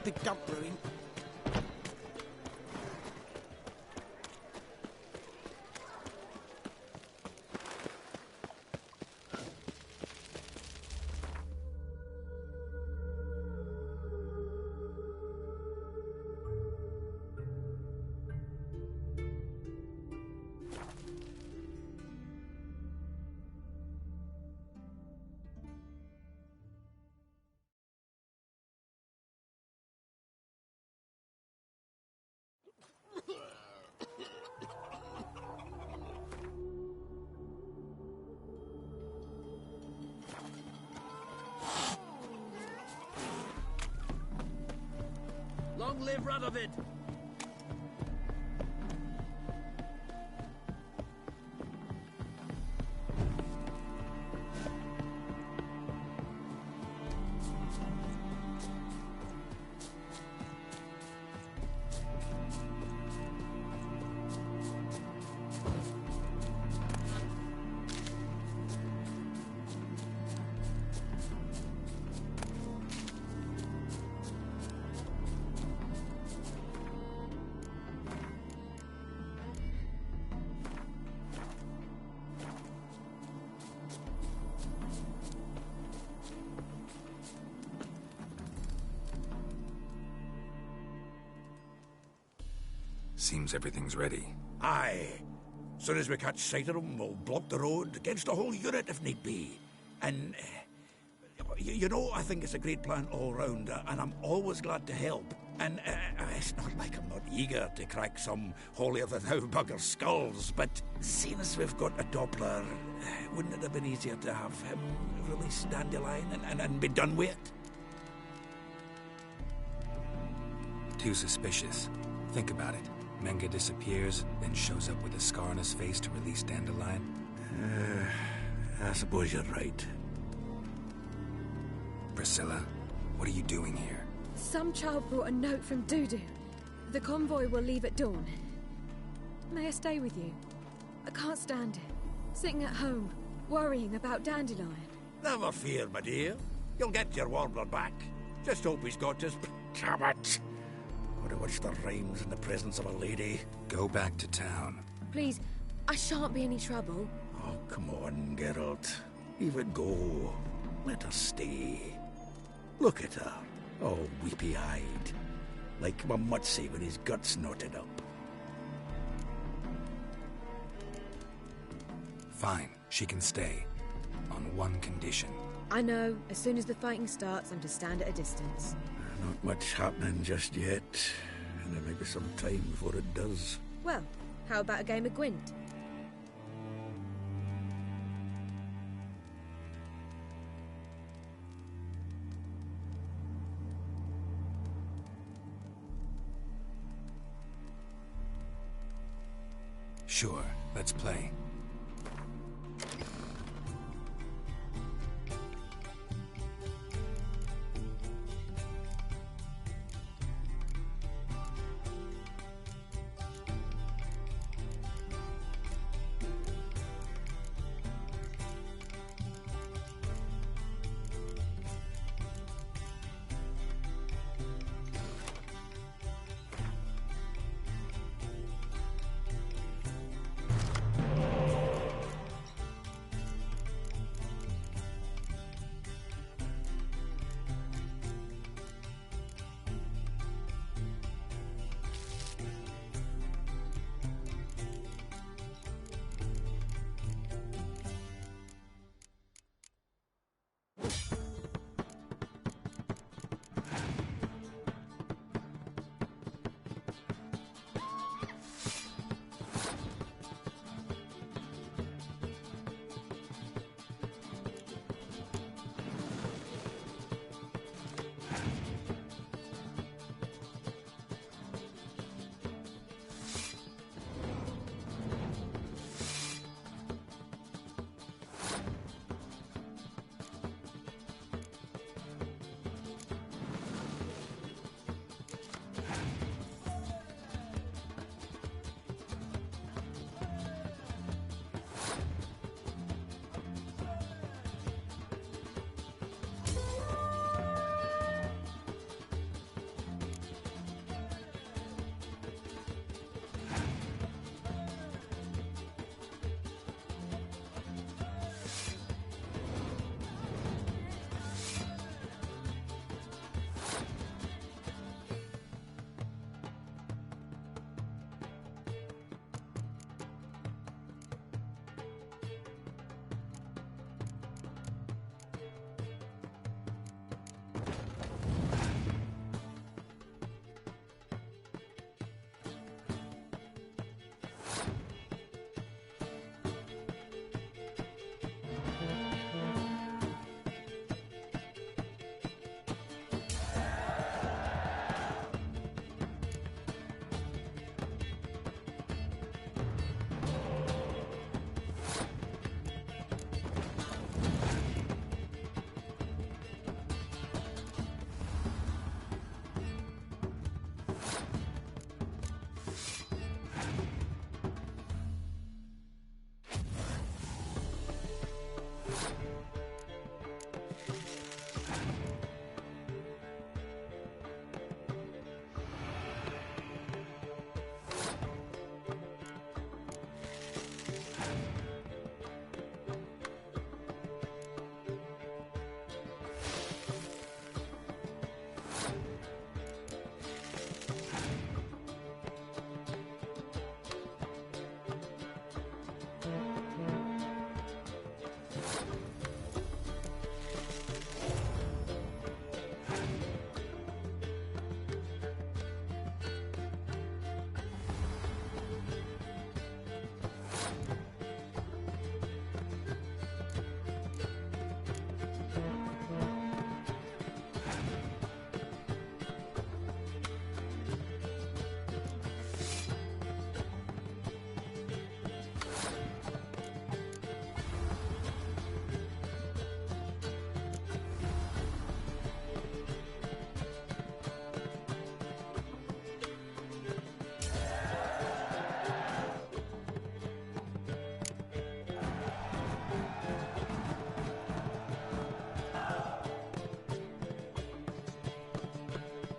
picked up brewing. Long live Radovid! Seems everything's ready. Aye. Soon as we catch sight of them, we'll block the road against the whole unit if need be. And, you know, I think it's a great plan all round, and I'm always glad to help. And it's not like I'm not eager to crack some holier-than-thou bugger's skulls, but seeing as we've got a Doppler, wouldn't it have been easier to have him release Dandelion and be done with it? Too suspicious. Think about it. Menga disappears, then shows up with a scar on his face to release Dandelion. I suppose you're right. Priscilla, what are you doing here? Some child brought a note from Dudu. The convoy will leave at dawn. May I stay with you? I can't stand it. Sitting at home, worrying about Dandelion. Never fear, my dear. You'll get your warbler back. Just hope he's got his... Damn it! Would have watched the rhymes in the presence of a lady. Go back to town. Please, I shan't be any trouble. Oh, come on, Geralt. Leave it go. Let her stay. Look at her, all weepy-eyed. Like my Mutsy with his guts knotted up. Fine, she can stay. On one condition. I know, as soon as the fighting starts, I'm to stand at a distance. Not much happening just yet, and there may be some time before it does. Well, how about a game of Gwent? Sure, let's play.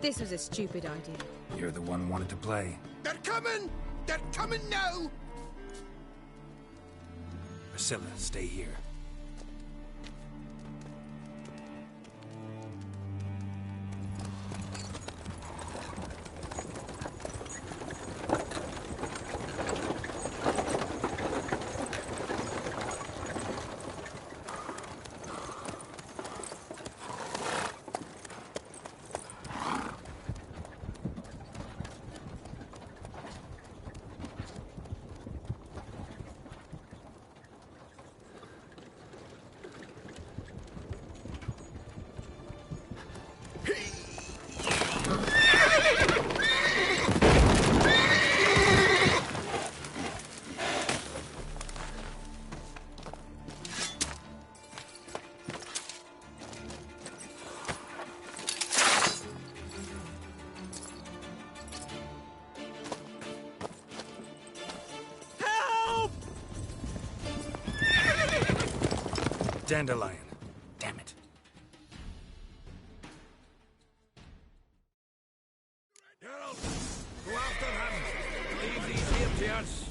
This was a stupid idea. You're the one wanted to play. They're coming! They're coming now! Priscilla, stay here. Dandelion. Damn it. Geralt, go after him. Leave these here to us.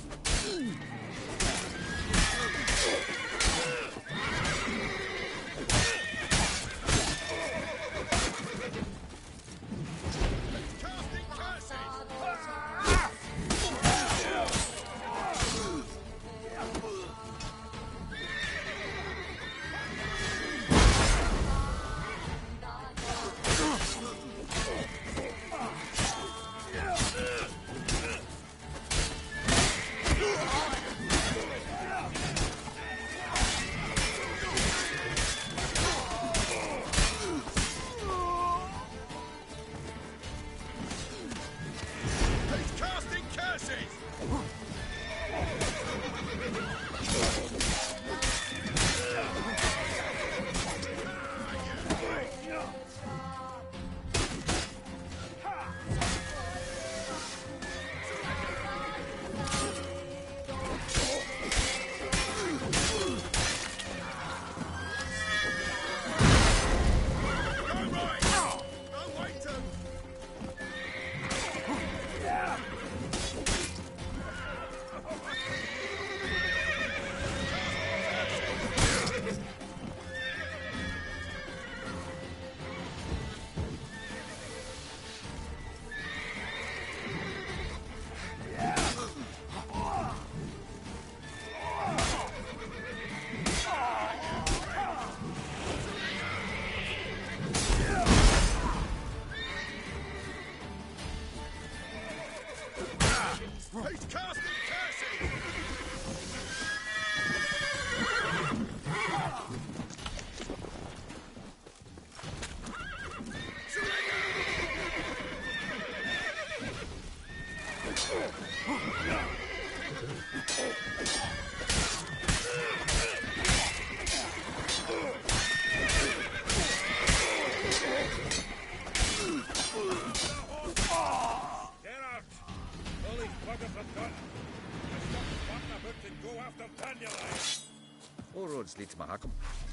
All roads lead to Mahakam.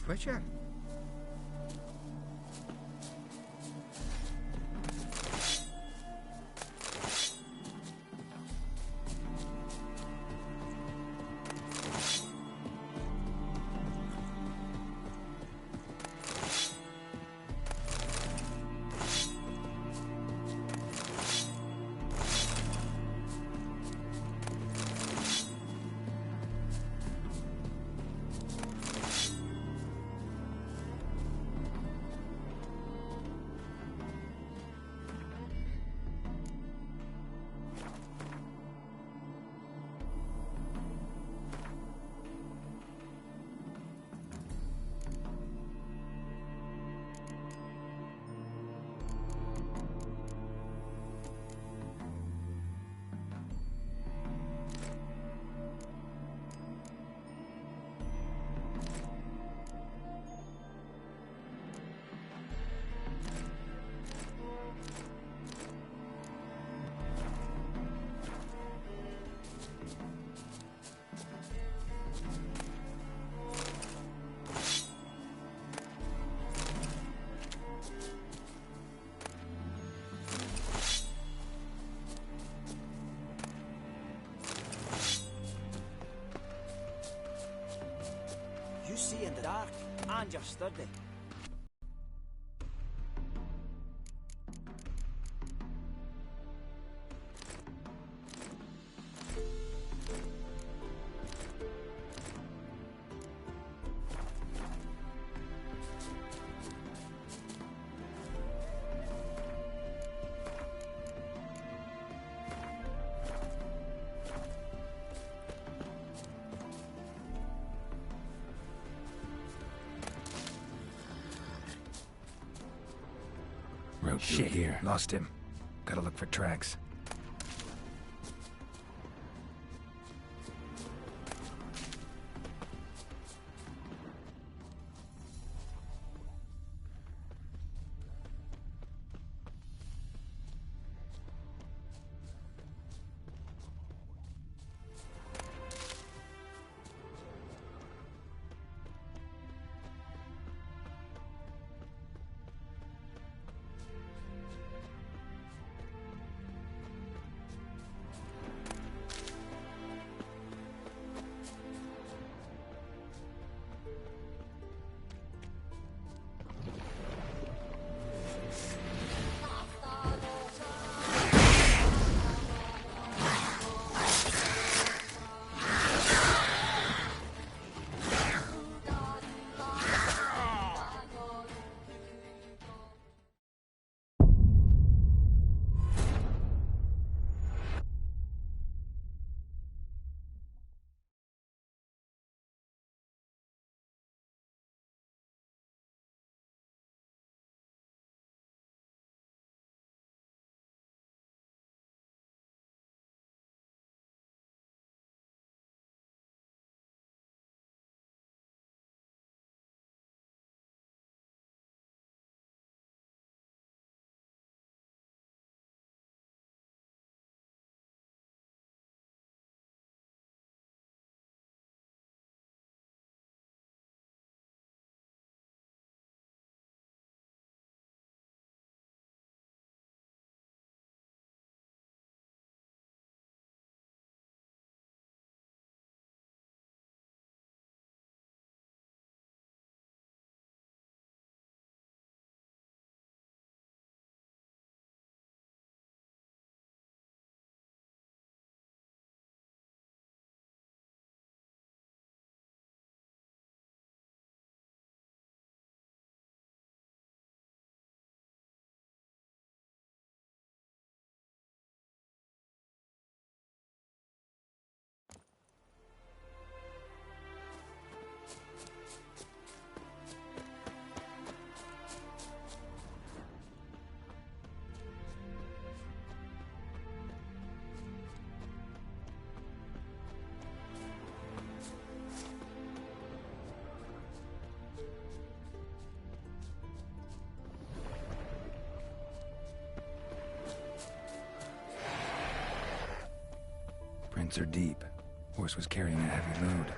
Witcher? see in the dark, and you're sturdy. Road through here. Lost him. Gotta look for tracks. Prints are deep. Horse was carrying a heavy load.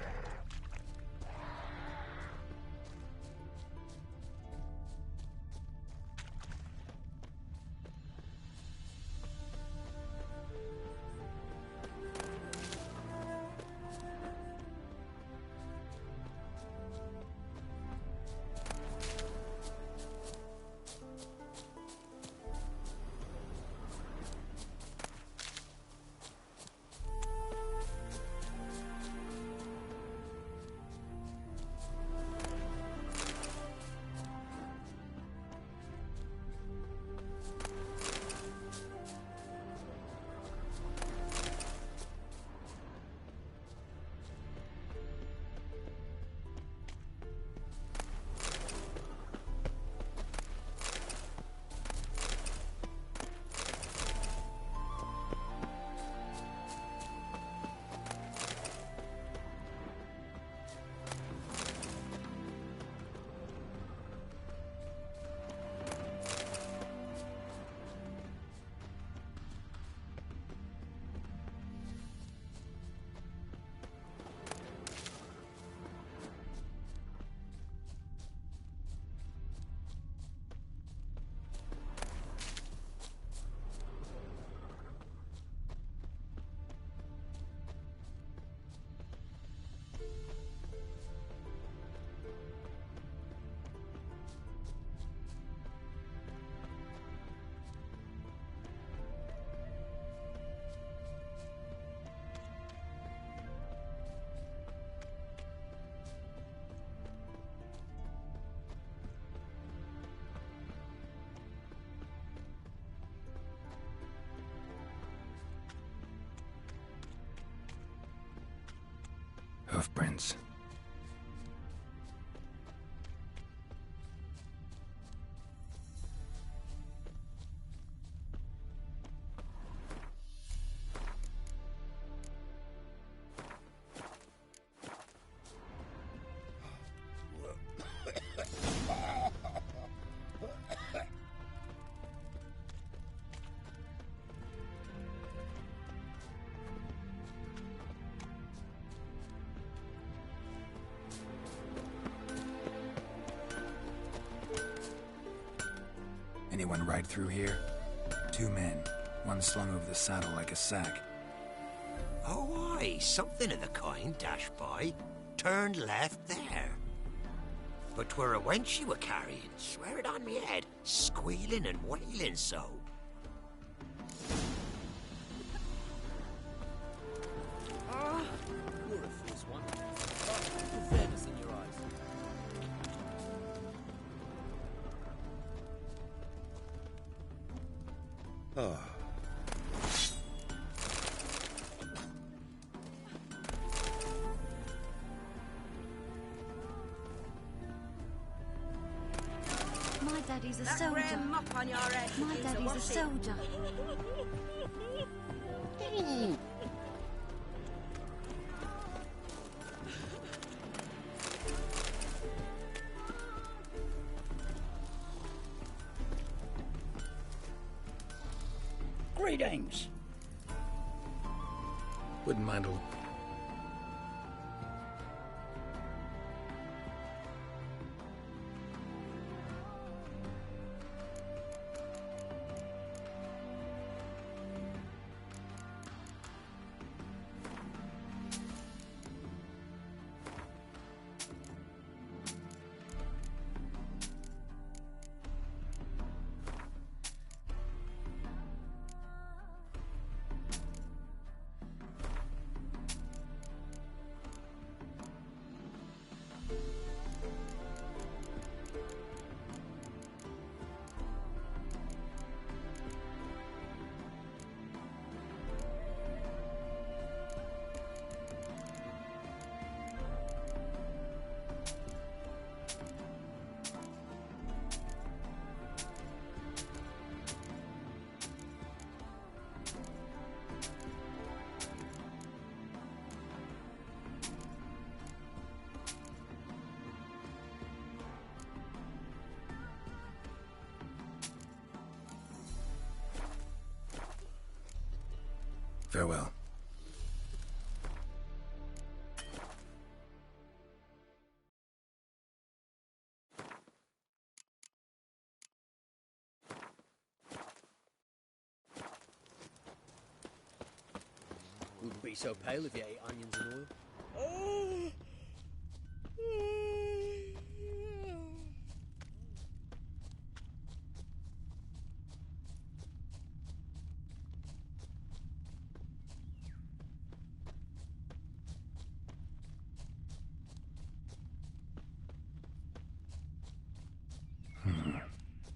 hoofprints. Anyone ride through here? 2 men, one slung over the saddle like a sack. Oh, aye, something of the kind dashed by. Turned left there. But 'twere a wench you were carrying, swear it on me head, squealing and wailing so. You're a fierce one. But fairness in your eyes. Oh. My daddy's a soldier. My daddy's a soldier. Greetings. Wouldn't mind a... Farewell. Wouldn't be so pale if you ate onions and oil.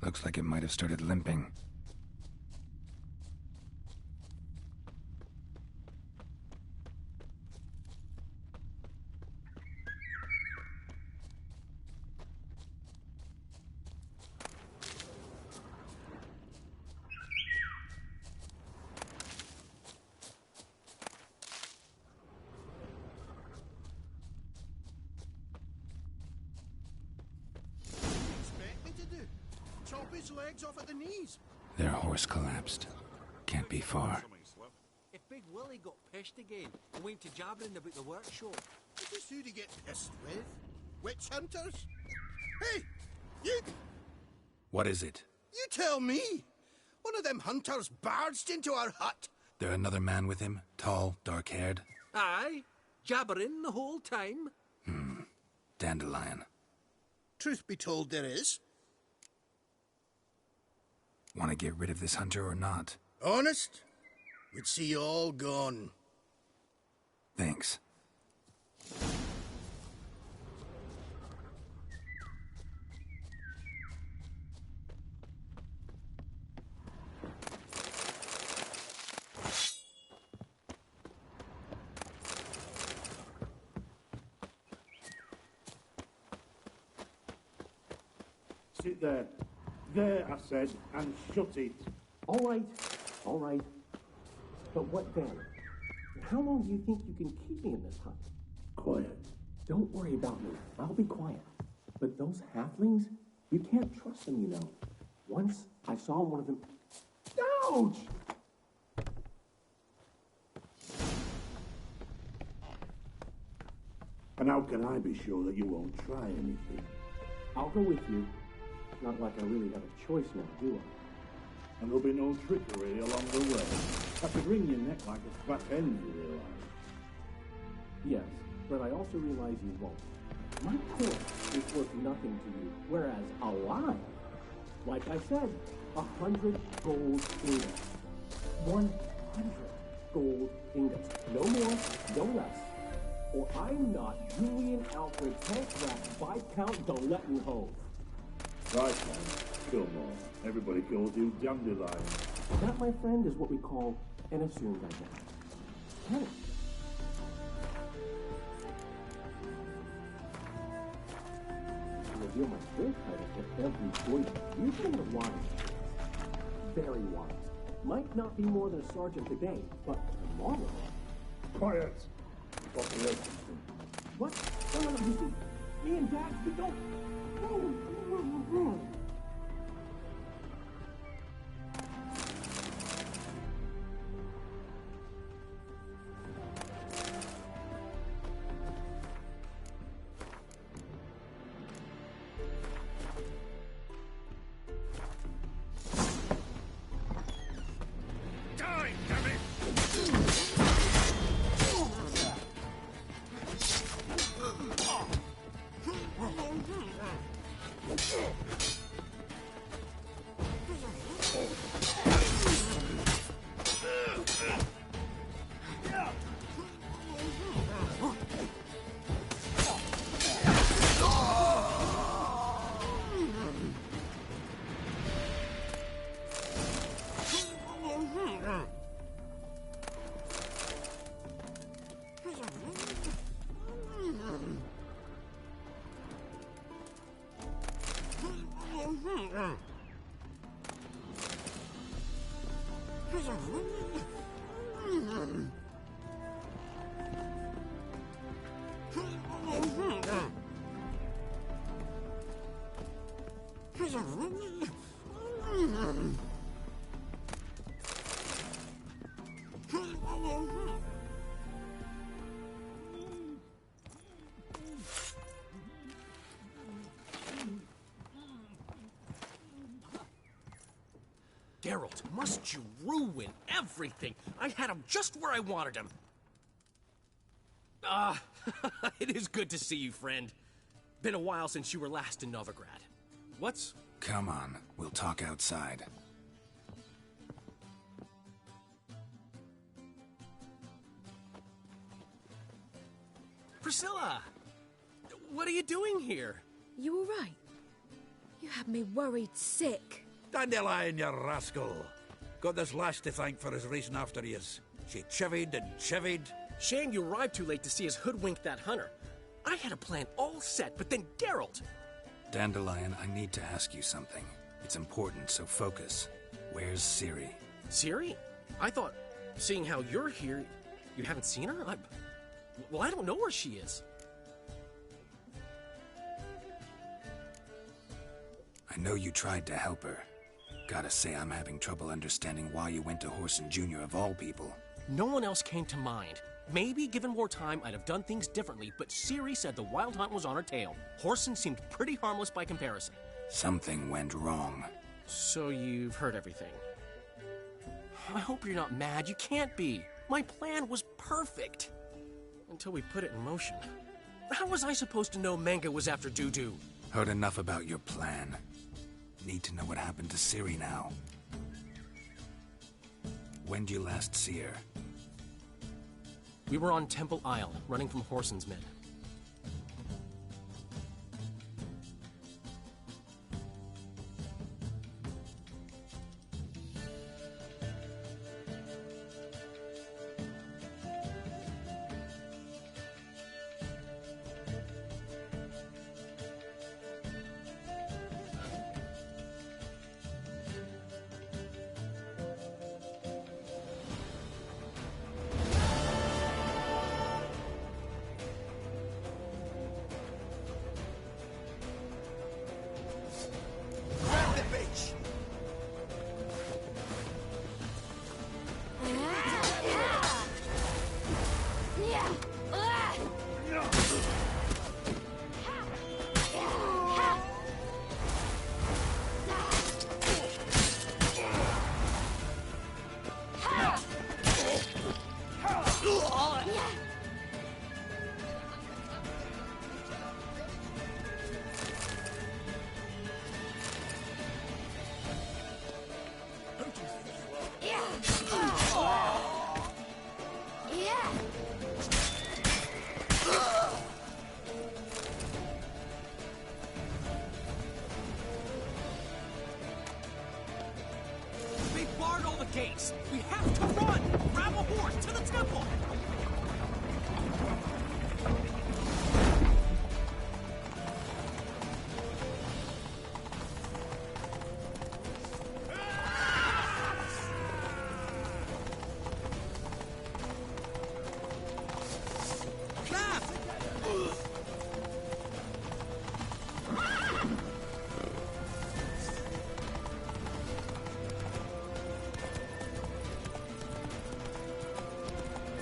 Looks like it might have started limping. Expect me to do? Chop his legs off at the knees. Their horse collapsed. Can't be far. If Big Willie got pissed again and went to jabbering about the workshop. What is who to get pissed with? Witch hunters? Hey, you! What is it? You tell me! One of them hunters barged into our hut. There another man with him? Tall, dark-haired? Aye, jabbering the whole time. Dandelion. Truth be told, there is. Want to get rid of this hunter or not? Honest? We'd see you all gone. Thanks. sit there. There, I said, and shut it. All right. But what then? How long do you think you can keep me in this hut? Quiet. Don't worry about me. I'll be quiet. But those halflings, you can't trust them, you know. Once I saw one of them... Ouch! And how can I be sure that you won't try anything? I'll go with you. Not like I really have a choice now, do I? And there'll be no trickery along the way. I could wring your neck like a fat hen, you realise? Yes, but I also realize you won't. My corpse is worth nothing to you, whereas alive, like I said, 100 gold ingots. 100 gold ingots. No more, no less. Or I'm not Julian Alfred Tankrat Viscount Delettenhove. Right then, come on. Everybody calls you Dandelion. That, my friend, is what we call an assumed identity. Can it? Reveal my full title for every voice. You've been wise. Very wise. Might not be more than a sergeant today, but tomorrow. Quiet! What? No, you see, me and Dax, we don't. Geralt, must you ruin everything? I had him just where I wanted him. It is good to see you, friend. Been a while since you were last in Novigrad. What's... Come on, we'll talk outside. Priscilla! What are you doing here? You all right? You had me worried sick. Dandelion, you rascal. Got this lass to thank for his racing after yous. She chivied and chivied. Shame you arrived too late to see us hoodwink that hunter. I had a plan all set, but then Geralt... Dandelion, I need to ask you something. It's important, so focus. Where's Ciri? Ciri? I thought, seeing how you're here, you haven't seen her? Well, I don't know where she is. I know you tried to help her. Gotta say, I'm having trouble understanding why you went to Whoreson Jr. of all people. No one else came to mind. Maybe, given more time, I'd have done things differently, but Ciri said the Wild Hunt was on her tail. Whoreson seemed pretty harmless by comparison. Something went wrong. So you've heard everything. I hope you're not mad. You can't be. My plan was perfect. Until we put it in motion. How was I supposed to know Manga was after Dudu? Heard enough about your plan. Need to know what happened to Ciri now. When did you last see her? We were on Temple Isle, running from Whoreson's men. gates! We have to run! Grab a horse to the temple!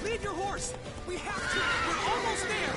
Leave your horse! We have to! We're almost there!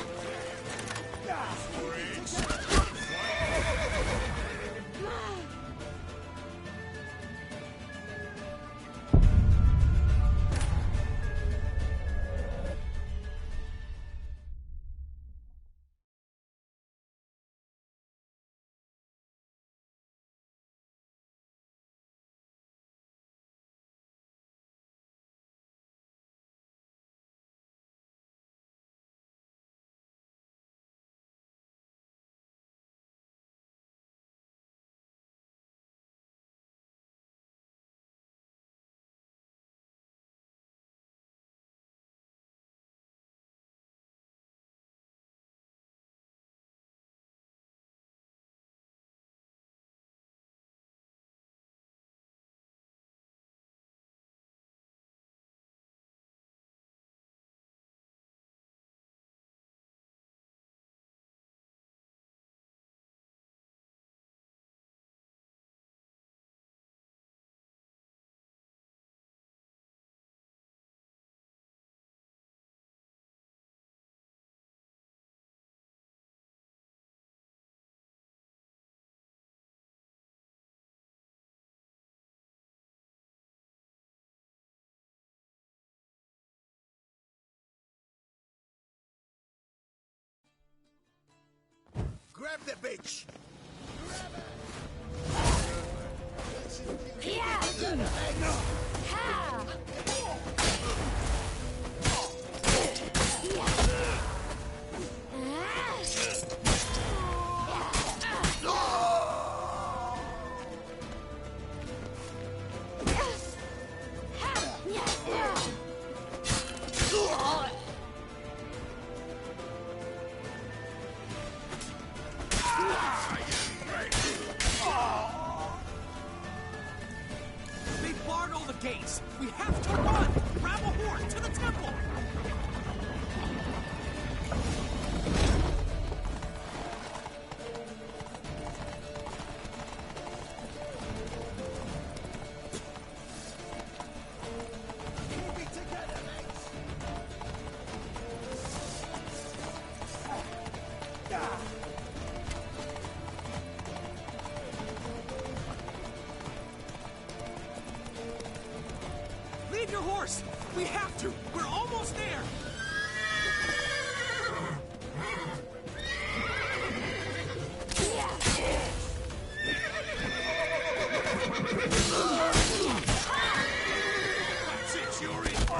Grab the bitch! They barred all the gates! We have to run! Grab a horse to the temple! Leave your horse! We have to! We're almost there! That's it, you're in for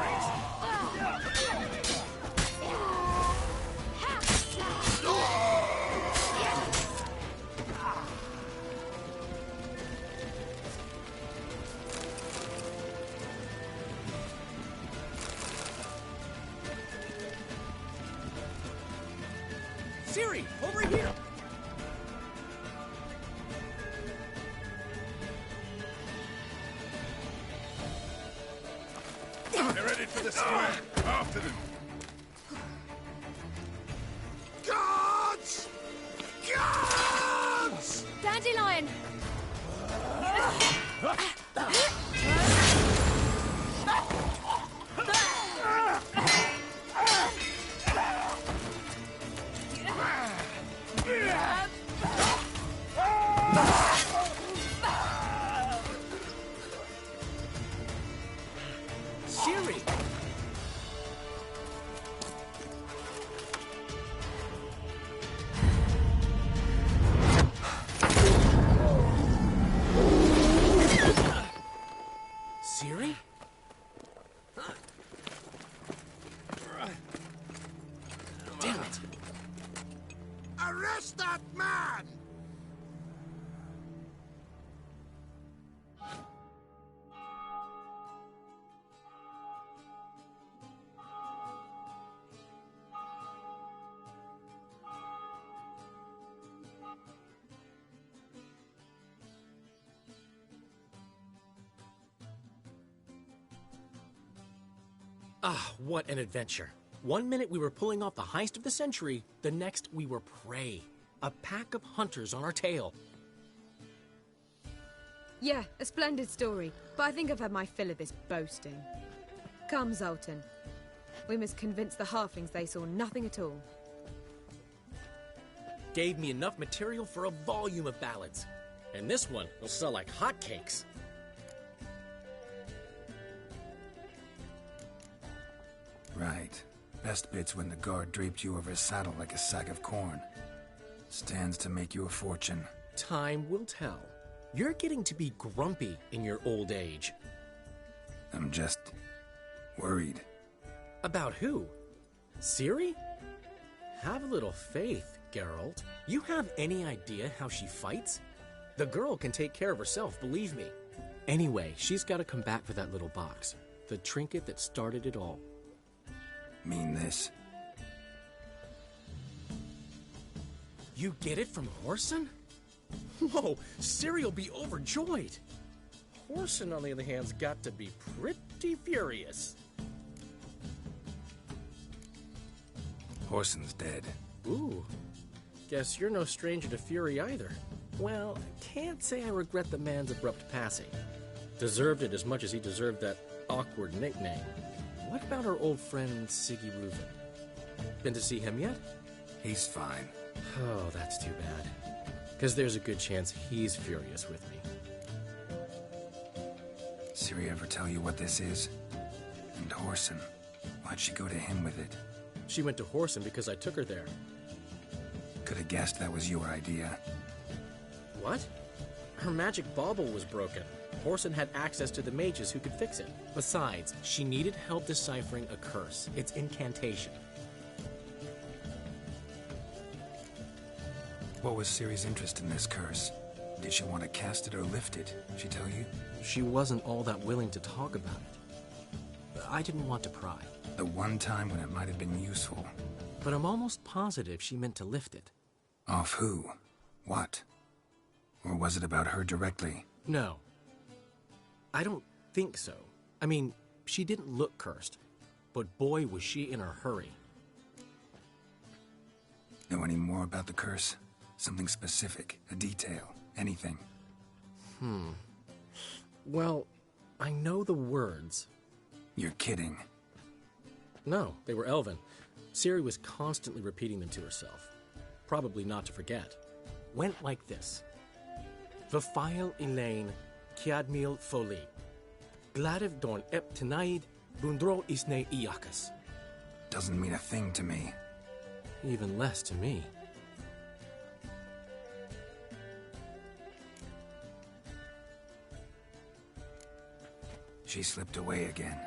Siri, over here! They're headed for the square. After them. Guards! Guards! Dandelion! Siri! Ah, what an adventure. One minute we were pulling off the heist of the century, the next we were prey. A pack of hunters on our tail. Yeah, a splendid story, but I think I've had my fill of this boasting. Come, Zoltan. We must convince the halflings they saw nothing at all. Gave me enough material for a volume of ballads. And this one will sell like hotcakes. Right. Best bit's when the guard draped you over his saddle like a sack of corn. Stands to make you a fortune. Time will tell. You're getting to be grumpy in your old age. I'm just worried. About who? Ciri? Have a little faith, Geralt. You have any idea how she fights? The girl can take care of herself, believe me. Anyway, she's got to come back for that little box. The trinket that started it all. Mean this? You get it from Whoreson? Whoa, Ciri'll be overjoyed. Whoreson, on the other hand, has got to be pretty furious. Whoreson's dead. Ooh, guess you're no stranger to fury either. Well, can't say I regret the man's abrupt passing. Deserved it as much as he deserved that awkward nickname. What about our old friend Siggy Reuven? Been to see him yet? He's fine. Oh, that's too bad. Because there's a good chance he's furious with me. Ciri ever tell you what this is? And Whoreson, why'd she go to him with it? She went to Whoreson because I took her there. Could have guessed that was your idea. What? Her magic bauble was broken. Whoreson had access to the mages who could fix it. Besides, she needed help deciphering a curse. It's incantation. What was Ciri's interest in this curse? Did she want to cast it or lift it? She tell you? She wasn't all that willing to talk about it. I didn't want to pry. The one time when it might have been useful. But I'm almost positive she meant to lift it. Off who? What? Or was it about her directly? No. I don't think so. I mean, she didn't look cursed. But boy, was she in a hurry. Know any more about the curse? Something specific, a detail, anything? Well, I know the words. You're kidding. No, they were Elven. Ciri was constantly repeating them to herself. Probably not to forget. Went like this. Vafile Elaine, Kiadmil Foli. Gladiv Dorn Ep Tenaid, Bundro Isne Iakas. Doesn't mean a thing to me. Even less to me. She slipped away again.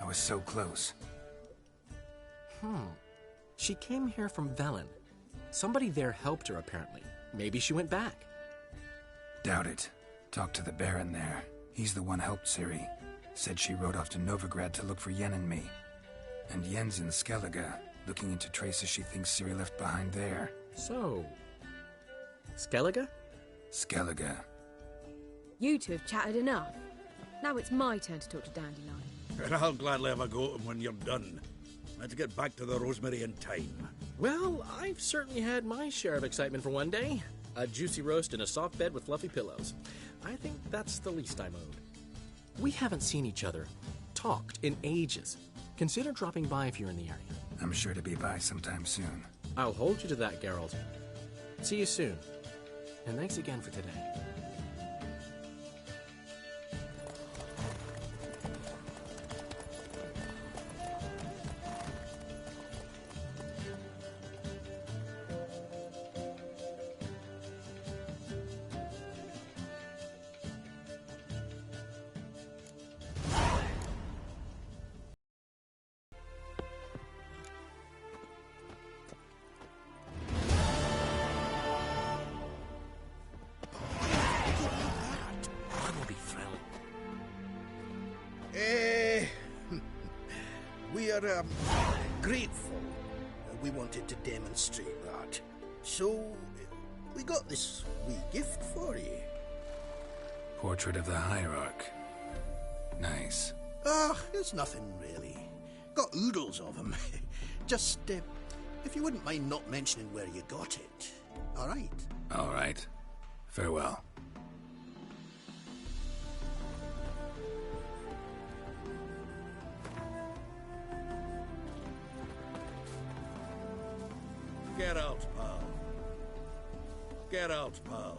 I was so close. She came here from Velen. Somebody there helped her, apparently. Maybe she went back. Doubt it. Talked to the Baron there. He's the one helped Ciri. Said she rode off to Novigrad to look for Yen and me. And Yen's in Skellige, looking into traces she thinks Ciri left behind there. So... Skellige? Skellige. You two have chatted enough. Now it's my turn to talk to Dandelion. And I'll gladly have a go at him when you're done. Let's get back to the Rosemary in time. Well, I've certainly had my share of excitement for one day. A juicy roast in a soft bed with fluffy pillows. I think that's the least I'm owed. We haven't seen each other, talked in ages. Consider dropping by if you're in the area. I'm sure to be by sometime soon. I'll hold you to that, Geralt. See you soon. And thanks again for today. We are grateful. We wanted to demonstrate that. So, we got this wee gift for you. Portrait of the Hierarch. Nice. It's nothing really. Got oodles of them. Just, if you wouldn't mind not mentioning where you got it. All right? All right. Farewell. Get out, pal. Get out, pal.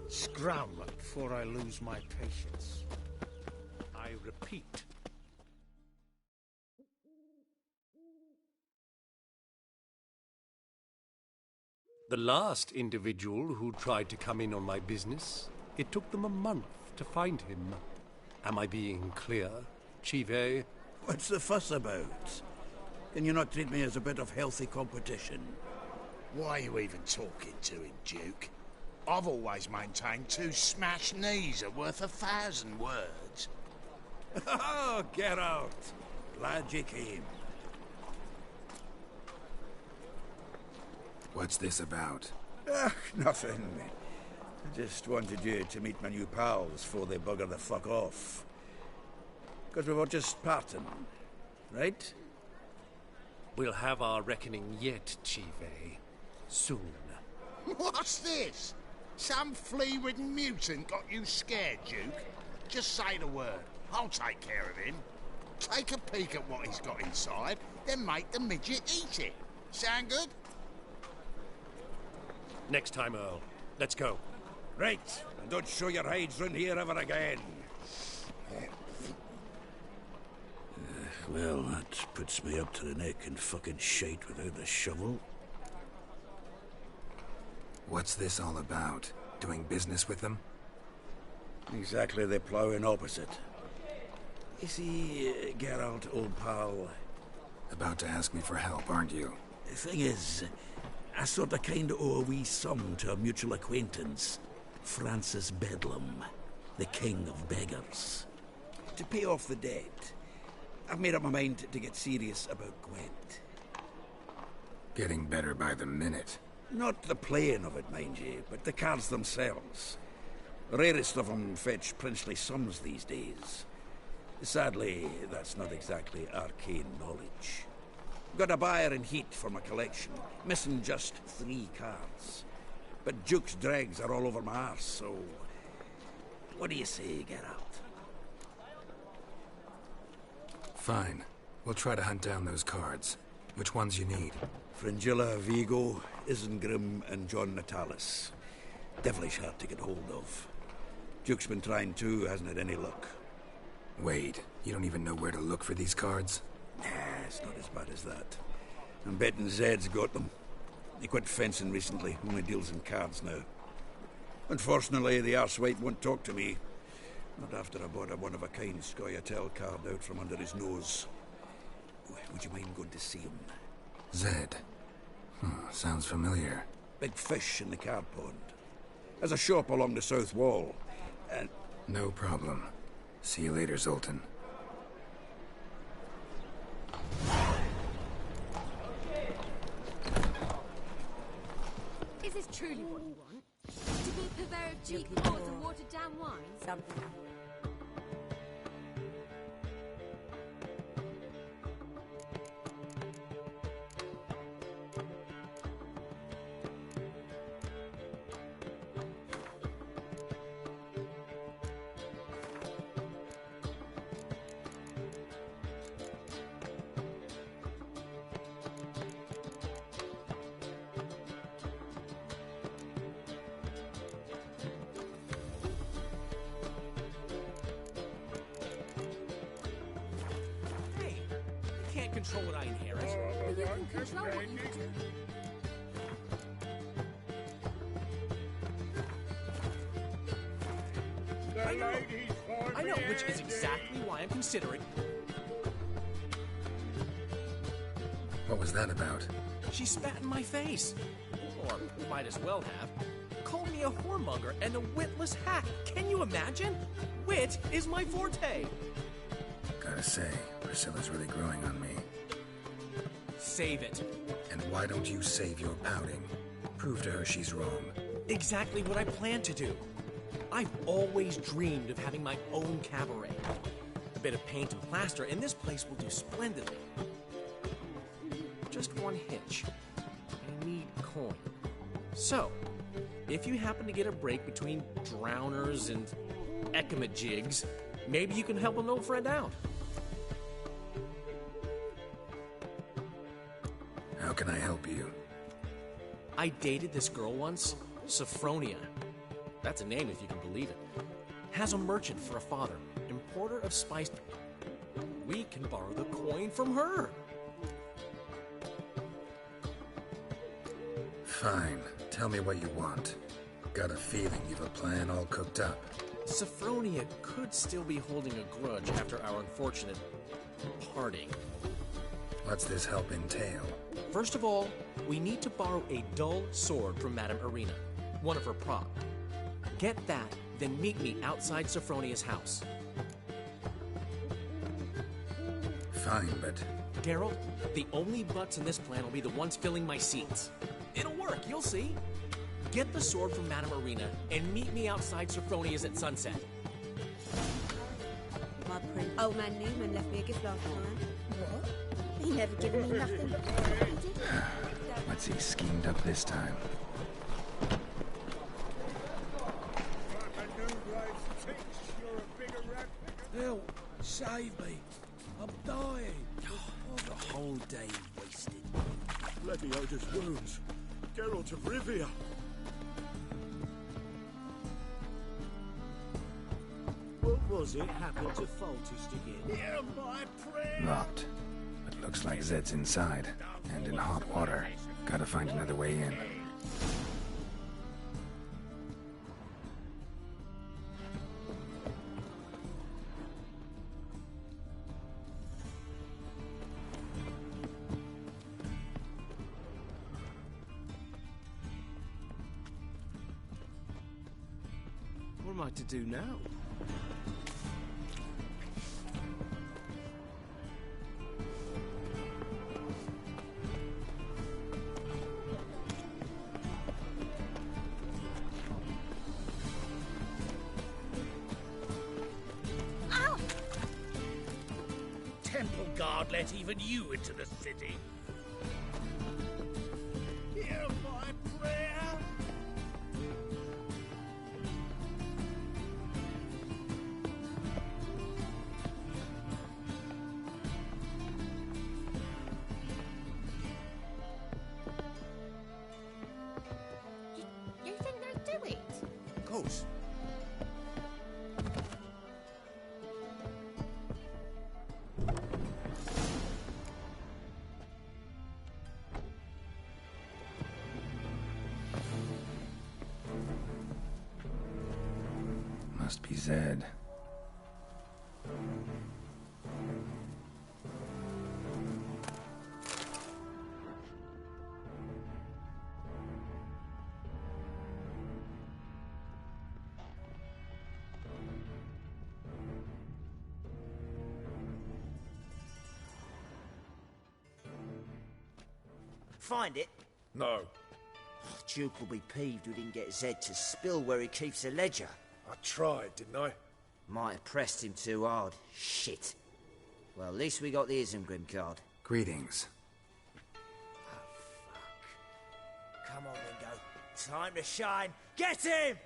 Scram before I lose my patience. I repeat. The last individual who tried to come in on my business, it took them a month to find him. Am I being clear, Chive? What's the fuss about? Can you not treat me as a bit of healthy competition? Why are you even talking to him, Duke? I've always maintained 2 smashed knees are worth 1,000 words. Oh, get out. Glad you came. What's this about? Nothing. I just wanted you to meet my new pals before they bugger the fuck off. Because we were just parting, right? We'll have our reckoning yet, Chive. Soon. What's this? Some flea-ridden mutant got you scared, Duke? Just say the word. I'll take care of him. Take a peek at what he's got inside, then make the midget eat it. Sound good? Next time, Earl. Let's go. Right. And don't show your hides round here ever again. Well, that puts me up to the neck in fucking shite without a shovel. What's this all about? Doing business with them? Exactly the ploughing opposite. You see, Geralt, old pal... About to ask me for help, aren't you? The thing is, I sort of kind of owe a wee sum to a mutual acquaintance. Francis Bedlam, the king of beggars. To pay off the debt, I've made up my mind to get serious about Gwent. Getting better by the minute. Not the playing of it, mind you, but the cards themselves. The rarest of them fetch princely sums these days. Sadly, that's not exactly arcane knowledge. Got a buyer in heat for my collection, missing just 3 cards. But Duke's dregs are all over my arse, so... What do you say, Geralt? Fine. We'll try to hunt down those cards. Which ones you need? Fringilla, Vigo, Isengrim, and John Natalis. Devilish hard to get hold of. Duke's been trying too, hasn't had any luck. Wait, you don't even know where to look for these cards? Nah, it's not as bad as that. I'm betting Zed's got them. He quit fencing recently, only deals in cards now. Unfortunately, the arsewipe won't talk to me. Not after I bought a one-of-a-kind Scoia'tael card out from under his nose. Would you mind going to see him? Zed. Sounds familiar. Big fish in the card pond. There's a shop along the south wall. And No problem. See you later, Zoltan. Is this truly what you want? To be a purveyor of cheap clothes and watered-down wine? Something. Hey, you can't control what I inherit. But you can control what you do. I know, which is exactly why I'm considering. What was that about? She spat in my face. Or might as well have. Called me a whoremonger and a witless hack. Can you imagine? Wit is my forte. Gotta say, Priscilla's really growing on me. Save it. And why don't you save your pouting? Prove to her she's wrong. Exactly what I plan to do. I've always dreamed of having my own cabaret. A bit of paint and plaster, and this place will do splendidly. Just one hitch. I need coin. So, if you happen to get a break between drowners and ekamajigs, maybe you can help an old friend out. How can I help you? I dated this girl once, Sophronia. That's a name if you can believe it. Has a merchant for a father, importer of spiced... We can borrow the coin from her. Fine. Tell me what you want. Got a feeling you've a plan all cooked up. Sophronia could still be holding a grudge after our unfortunate parting. What's this help entail? First of all, we need to borrow a dull sword from Madame Irina, one of her prop. Get that, then meet me outside Sophronia's house. Fine, but... Geralt, the only butts in this plan will be the ones filling my seats. It'll work, you'll see. Get the sword from Madame Irina and meet me outside Sophronia's at sunset. My prince. Old man Newman left me a gift last time. What? He never given me nothing. What's he schemed up this time? Help! Save me! I'm dying! The whole day wasted. Leviosa's wounds. Geralt of Rivia. What was it happened to Foltest again? Hear my prayer! Locked. But looks like Zed's inside. And in hot water. Gotta find another way in. What am I to do now? Temple guard let even you into the city. Hear my prayer! You think they'd do it? Of course. Must be Zed. find it? No. Duke will be peeved we didn't get Zed to spill where he keeps the ledger. I tried, didn't I? Might have pressed him too hard. Shit. Well, at least we got the Isengrim card. Greetings. Come on, Ringo. Time to shine. Get him!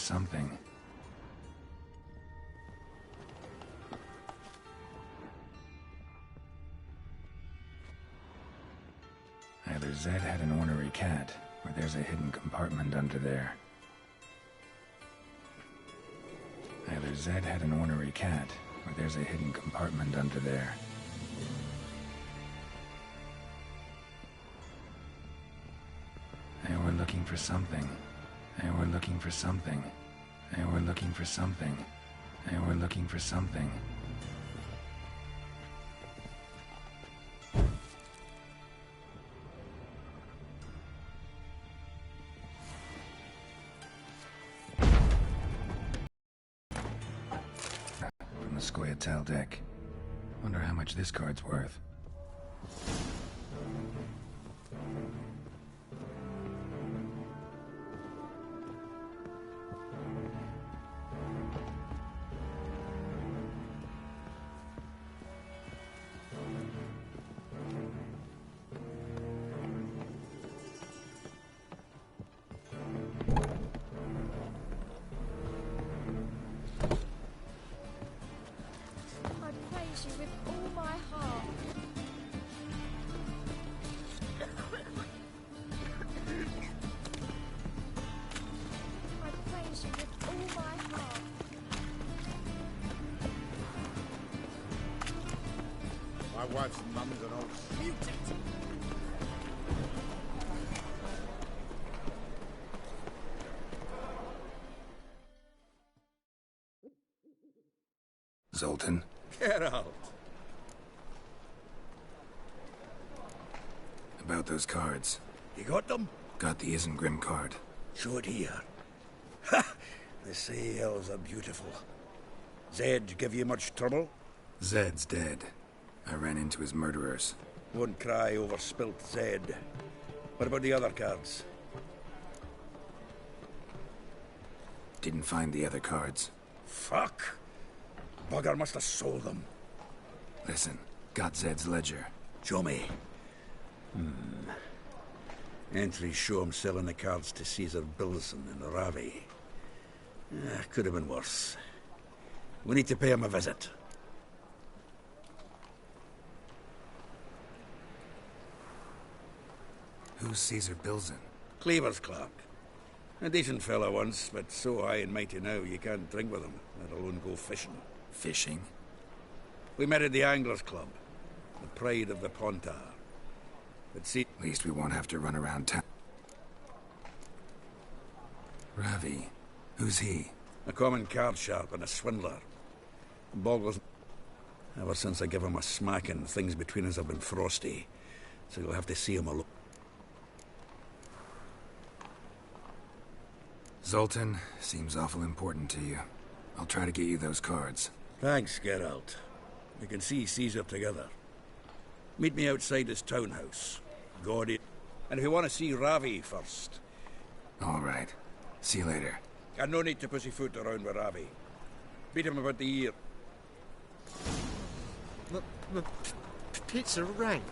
Something. Either Zed had an ornery cat, or there's a hidden compartment under there. Either Zed had an ornery cat, or there's a hidden compartment under there. They were looking for something. They were looking for something. They were looking for something. They were looking for something. From the Scoia'tael deck. Wonder how much this card's worth. My wife's mum's an old mutant. Zoltan? Get out. About those cards. You got them? Got the Isengrim card. Show it here. Ha! The sails are beautiful. Zed give you much trouble? Zed's dead. I ran into his murderers. Won't cry over spilt Zed. What about the other cards? Didn't find the other cards. Fuck! Bugger must have sold them. Listen, got Zed's ledger. Show me. Entries show him selling the cards to Caesar Bilson and Ravi. Could have been worse. We need to pay him a visit. Who's Caesar Bilson? Cleaver's clerk. A decent fellow once, but so high and mighty now you can't drink with him, let alone go fishing. Fishing? We met at the Anglers Club, the pride of the Pontar. But see... At least we won't have to run around town. Ravi. Who's he? A common card sharp and a swindler. Boggles... Ever since I gave him a smacking, things between us have been frosty. So you'll have to see him alone. Zoltan, seems awful important to you. I'll try to get you those cards. Thanks, Geralt. We can see Caesar together. Meet me outside his townhouse. Gaudy. And if you want to see Ravi first. All right. See you later. And no need to pussyfoot around with Ravi. Beat him about the ear. The pizza rank.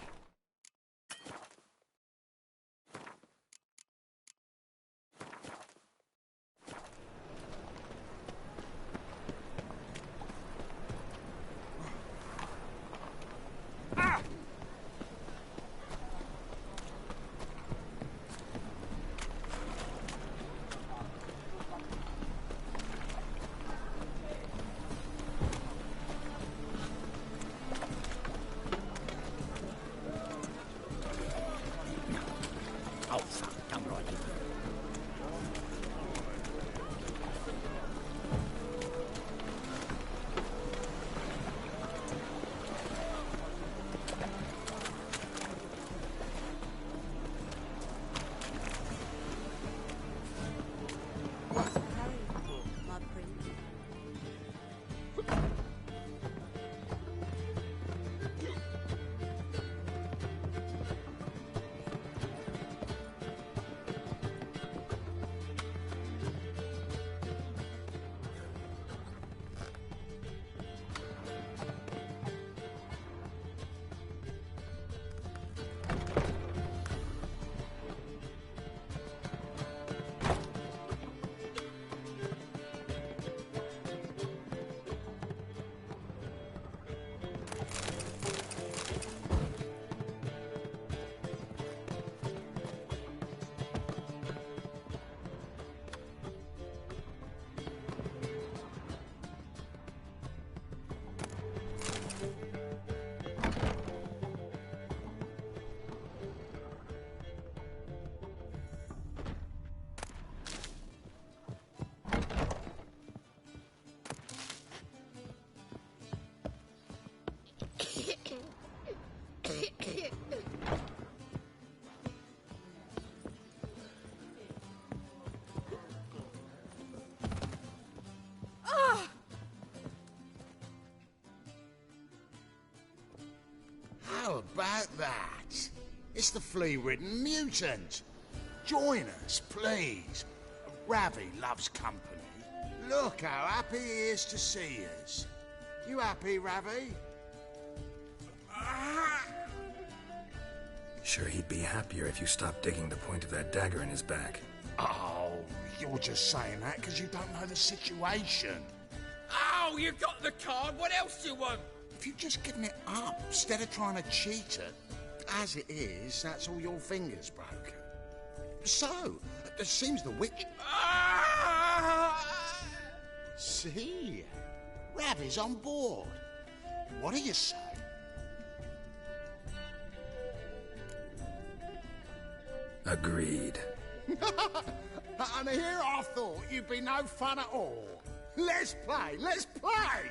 about that. It's the flea-ridden mutant. Join us, please. Ravi loves company. Look how happy he is to see us. You happy, Ravi? Sure, he'd be happier if you stopped digging the point of that dagger in his back. Oh, you're just saying that because you don't know the situation. Oh, you got the card. What else do you want? If you'd just given it up instead of trying to cheat it, as it is, that's all your fingers broken. So, it seems the witch... See? Ravi's on board. What do you say? Agreed. And here I thought you'd be no fun at all. Let's play, let's play!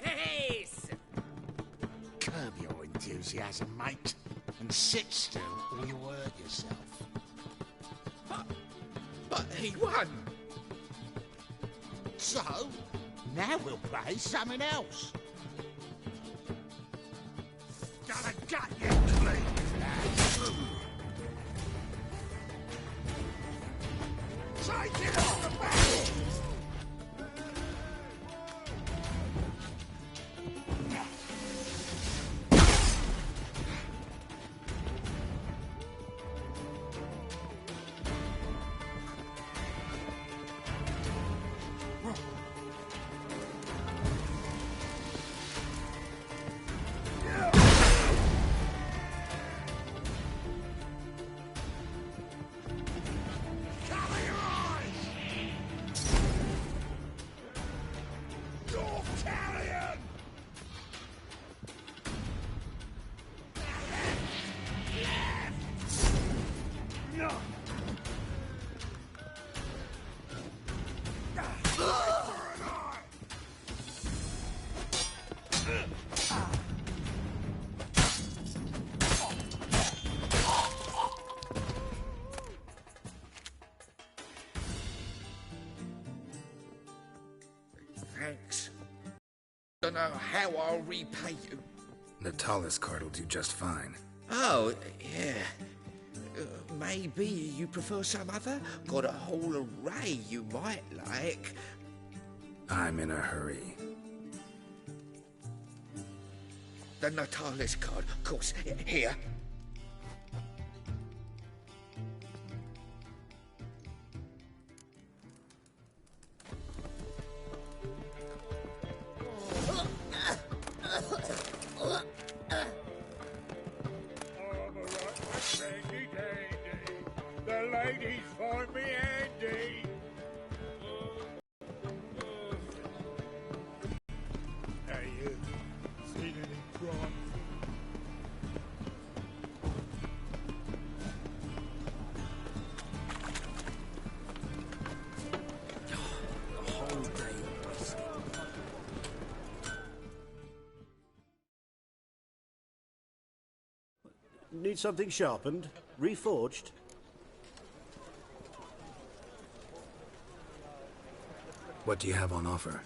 Yes! Curb your enthusiasm, mate, and sit still or you'll hurt yourself. But he won! So, now we'll play something else. Gonna gut you clean. Take it off the back! Thanks. Don't know how I'll repay you. Natalis card will do just fine. Oh, yeah. Maybe you prefer some other? Got a whole array you might like. I'm in a hurry. The Natalis card, of course. Here. The ladies find me handy. Hey, you seen any crime? The whole day wasted. Need something sharpened? Reforged? What do you have on offer?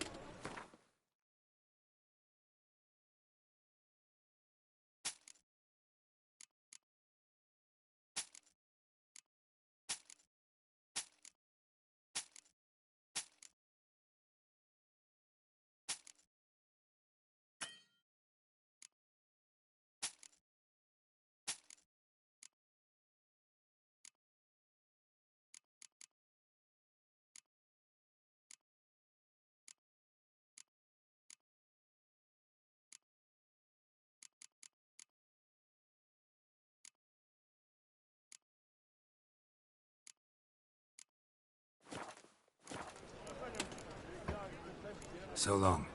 So long.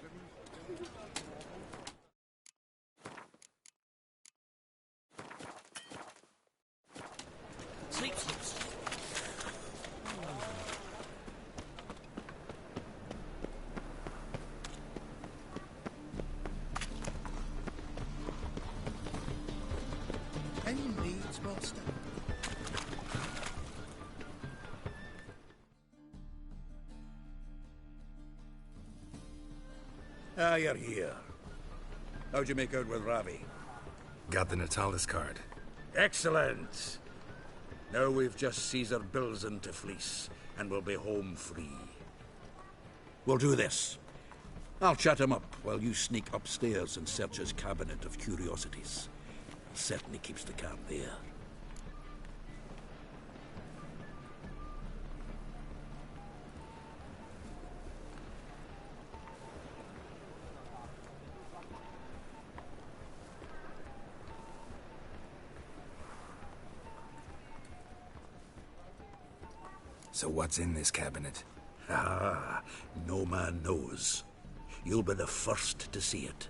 Sleep. Any needs, master? Ah, you're here. How'd you make out with Ravi? Got the Natalis card. Excellent! Now we've just Caesar Bilzen to fleece, and we'll be home free. We'll do this. I'll chat him up while you sneak upstairs and search his cabinet of curiosities. Certainly keeps the camp there. So what's in this cabinet? Ah, no man knows. You'll be the first to see it.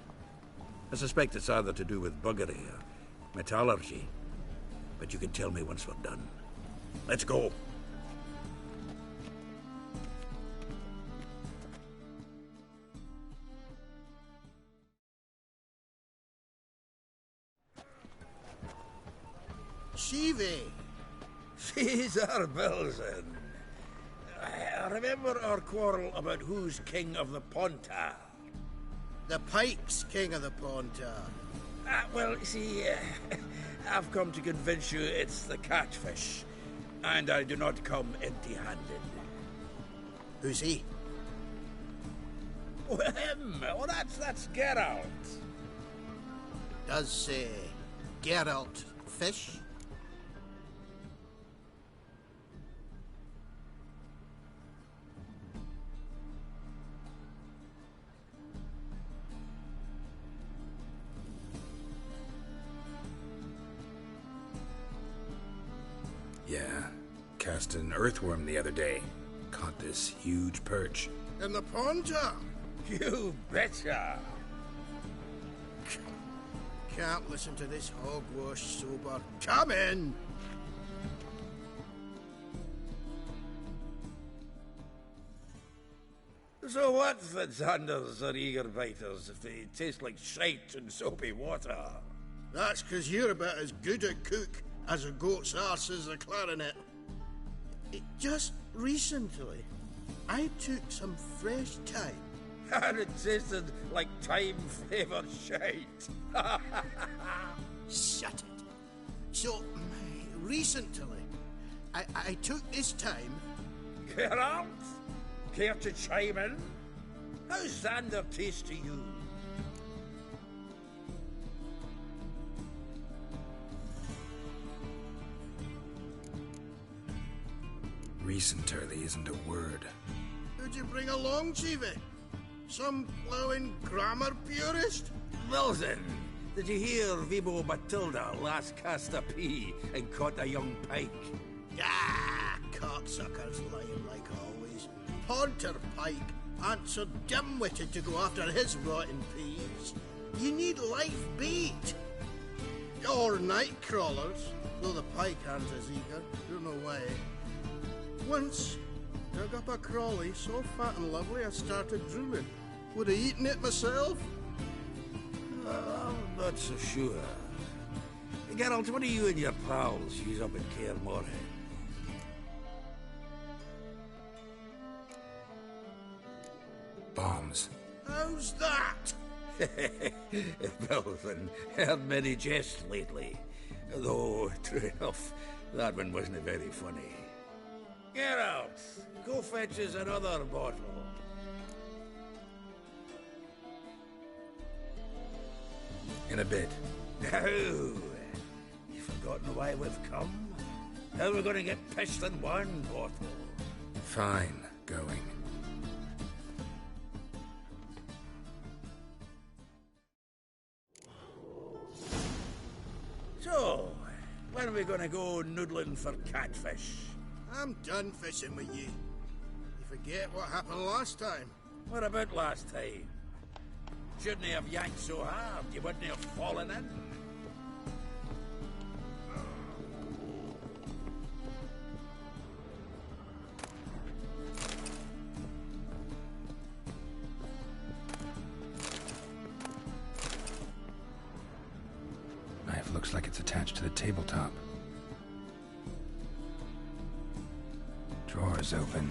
I suspect it's either to do with buggery or metallurgy. But you can tell me once we're done. Let's go. Sheevy! Caesar Belzen. I remember our quarrel about who's king of the Pontar. The Pike's king of the Pontar. Well, see, I've come to convince you it's the catfish, and I do not come empty-handed. Who's he? Well, him. Oh, that's Geralt. Does Geralt fish? Yeah, cast an earthworm the other day. Caught this huge perch. In the Pontar? You betcha! Can't listen to this hogwash sober. Come in! So what the Zanders are eager biters if they taste like shite and soapy water? That's 'cause you're about as good a cook as a goat's arse is a clarinet. Just recently, I took some fresh thyme. And it tasted like thyme-flavoured shite. Shut it. So, recently, I took this thyme. Geralt? Care to chime in? How's Xander taste to you? Recently isn't a word. Who'd you bring along, Chiefy? Some blowing grammar purist? Wilson, did you hear Vibo Matilda last cast a pea and caught a young pike? Ah, cocksuckers lying like always. Pontar Pike aren't so dim-witted to go after his rotten peas. You need life bait. Or night crawlers, though the pike aren't as eager. Don't know why. Once, dug up a crawly so fat and lovely I started drooling. Would have eaten it myself? I'm not so sure. Geralt, what do you and your pals use up in Kaer Morhen? Bombs. How's that? Belvin, heard many jests lately. Though, true enough, that one wasn't very funny. Geralt, go fetch us another bottle. In a bit. Now, you've forgotten why we've come? How we're going to get pissed in one bottle? Fine, going. So, when are we going to go noodling for catfish? I'm done fishing with you. You forget what happened last time. What about last time? Shouldn't he have yanked so hard you wouldn't have fallen in? Knife looks like it's attached to the tabletop. Drawer's open.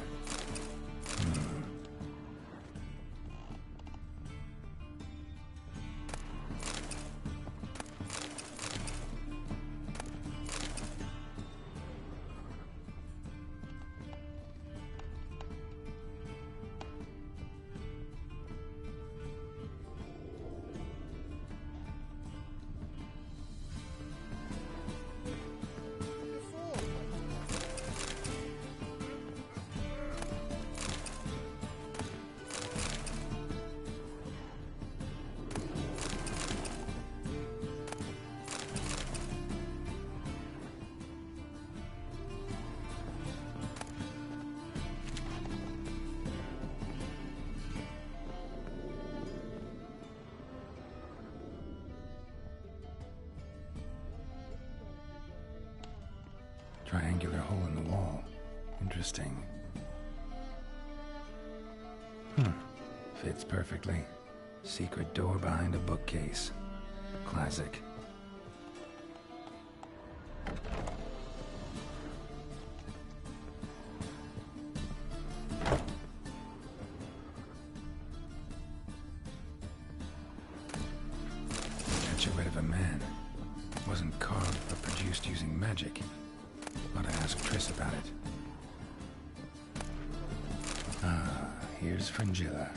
Triangular hole in the wall. Interesting. Fits perfectly. Secret door behind a bookcase. Classic. introduced using magic. Ought to ask Triss about it. Ah, here's Fringilla.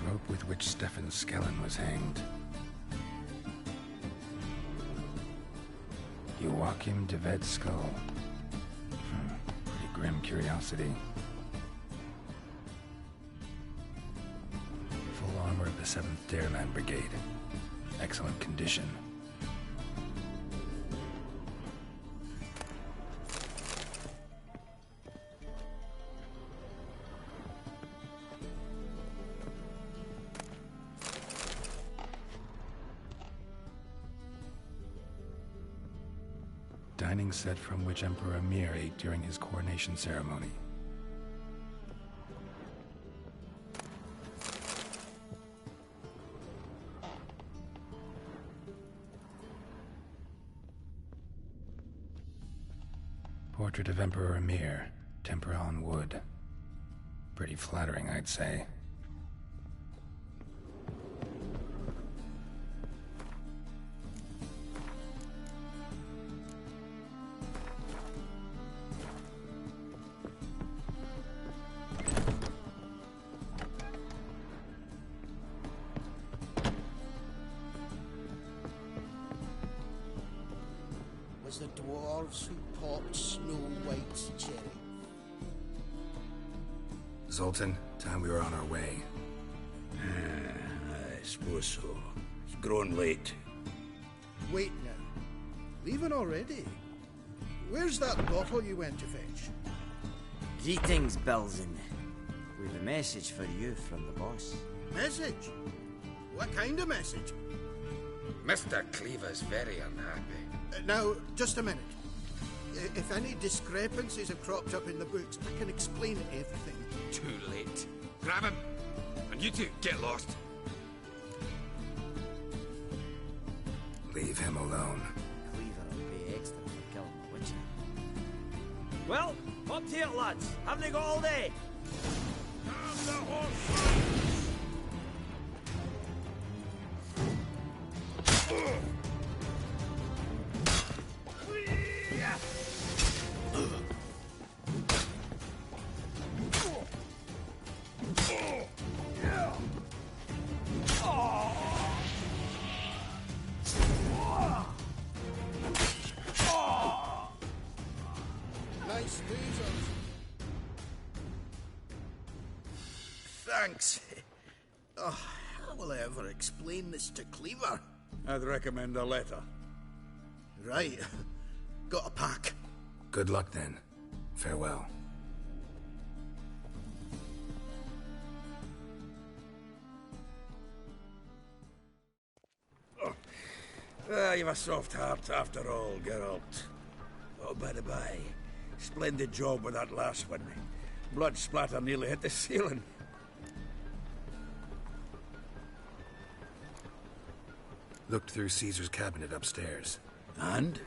Rope with which Stefan Skellen was hanged. Joachim de Ved's skull. Pretty grim curiosity. Full armor of the 7th Dareland Brigade. Excellent condition. Dining set from which Emperor Amir ate during his coronation ceremony. Portrait of Emperor Amir, tempera on wood. Pretty flattering, I'd say. Was the dwarves who popped Snow White's cherry. Zoltan, time we were on our way. I suppose so. It's growing late. Wait now. Leaving already? Where's that bottle you went to fetch? Greetings, Belzen. We've a message for you from the boss. Message? What kind of message? Mr. Cleaver's very unhappy. Now, just a minute. If any discrepancies have cropped up in the books, I can explain everything. Too late. Grab him! And you two, get lost. Leave him alone. Cleaver will pay extra for killing the Witcher. Well, up to it, lads. Haven't they got all day? Nice lasers. Thanks. Oh, how will I ever explain this to Cleaver? I'd recommend a letter. Right. Got a pack. Good luck then. Farewell. You've a soft heart after all, Geralt. Oh, by the by, splendid job with that last one. Blood splatter nearly hit the ceiling. Looked through Caesar's cabinet upstairs. And?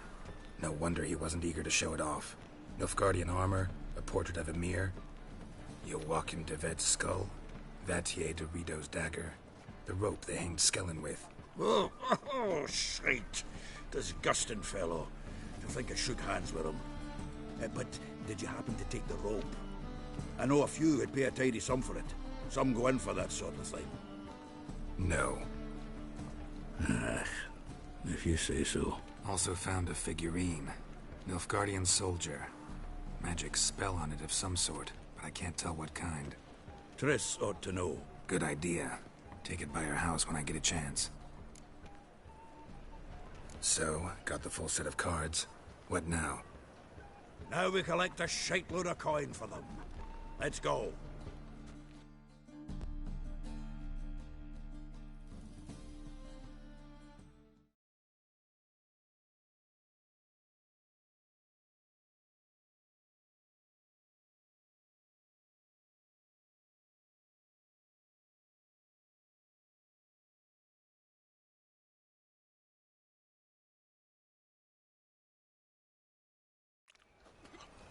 No wonder he wasn't eager to show it off. Nilfgaardian armor, a portrait of Emir, Joachim de Ved's skull, Vatier de Rideau's dagger, the rope they hanged Skellen with. Oh, shite. Disgusting fellow. To think I shook hands with him. But did you happen to take the rope? I know a few would pay a tidy sum for it. Some go in for that sort of thing. No. If you say so. Also found a figurine. Nilfgaardian soldier. Magic spell on it of some sort, but I can't tell what kind. Triss ought to know. Good idea. Take it by her house when I get a chance. So, got the full set of cards. What now? Now we collect a shite load of coin for them. Let's go.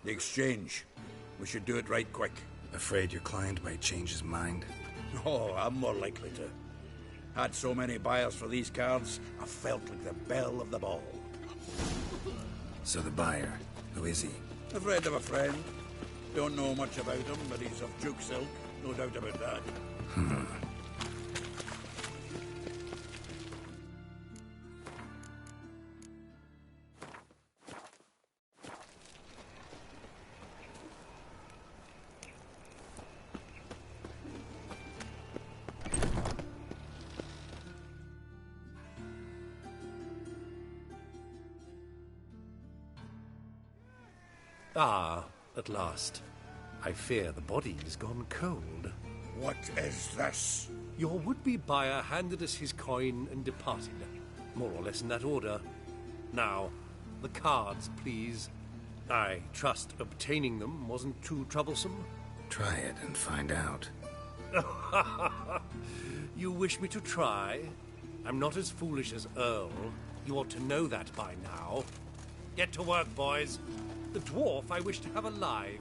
The exchange. We should do it right quick. Afraid your client might change his mind? Oh, I'm more likely to. Had so many buyers for these cards, I felt like the belle of the ball. So the buyer, who is he? A friend of a friend. Don't know much about him, but he's of Duke silk, no doubt about that. Ah, at last. I fear the body's gone cold. What is this? Your would-be buyer handed us his coin and departed. More or less in that order. Now, the cards, please. I trust obtaining them wasn't too troublesome? Try it and find out. You wish me to try? I'm not as foolish as Earl. You ought to know that by now. Get to work, boys. The dwarf I wish to have alive.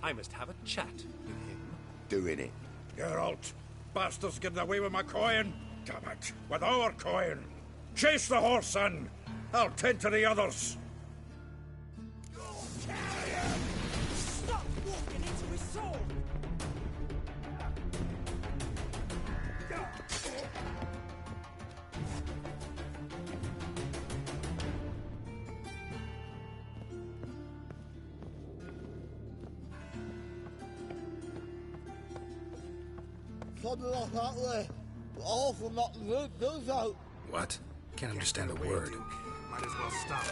I must have a chat with him. Doing it. Geralt, bastards getting away with my coin. Damn it, with our coin. Chase the horse, son. I'll tend to the others. Stop walking into his sword! Something like that there. Awful not to do so. What? Can't understand a word. Might as well stop.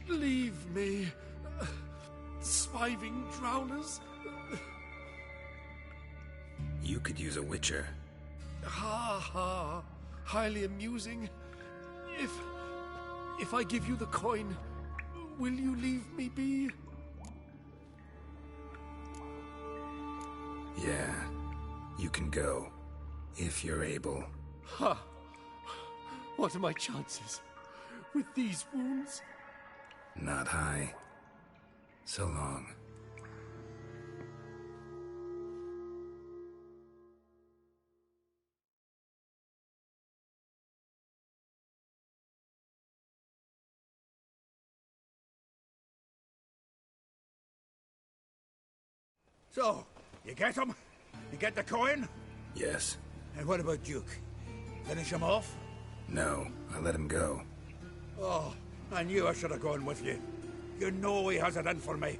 Leave me. surviving drowners. You could use a witcher. Ha ha. Highly amusing. If I give you the coin, will you leave me be? Yeah, you can go. If you're able. Ha! What are my chances with these wounds? Not high. So long. So, you get him? You get the coin? Yes. And what about Duke? Finish him off? No, I let him go. Oh, I knew I should have gone with you. You know he has it in for me.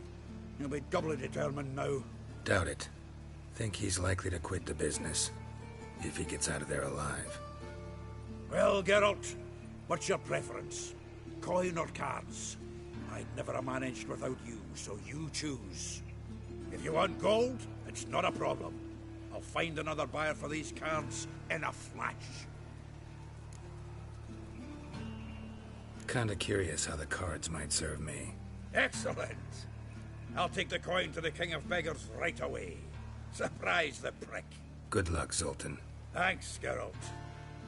He'll be doubly determined now. Doubt it. Think he's likely to quit the business. If he gets out of there alive. Well, Geralt, what's your preference? Coin or cards? I'd never have managed without you, so you choose. If you want gold, it's not a problem. I'll find another buyer for these cards in a flash. Kinda curious how the cards might serve me. Excellent. I'll take the coin to the King of Beggars right away. Surprise the prick. Good luck, Zoltan. Thanks, Geralt.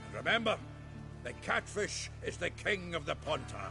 And remember, the catfish is the king of the Pontar.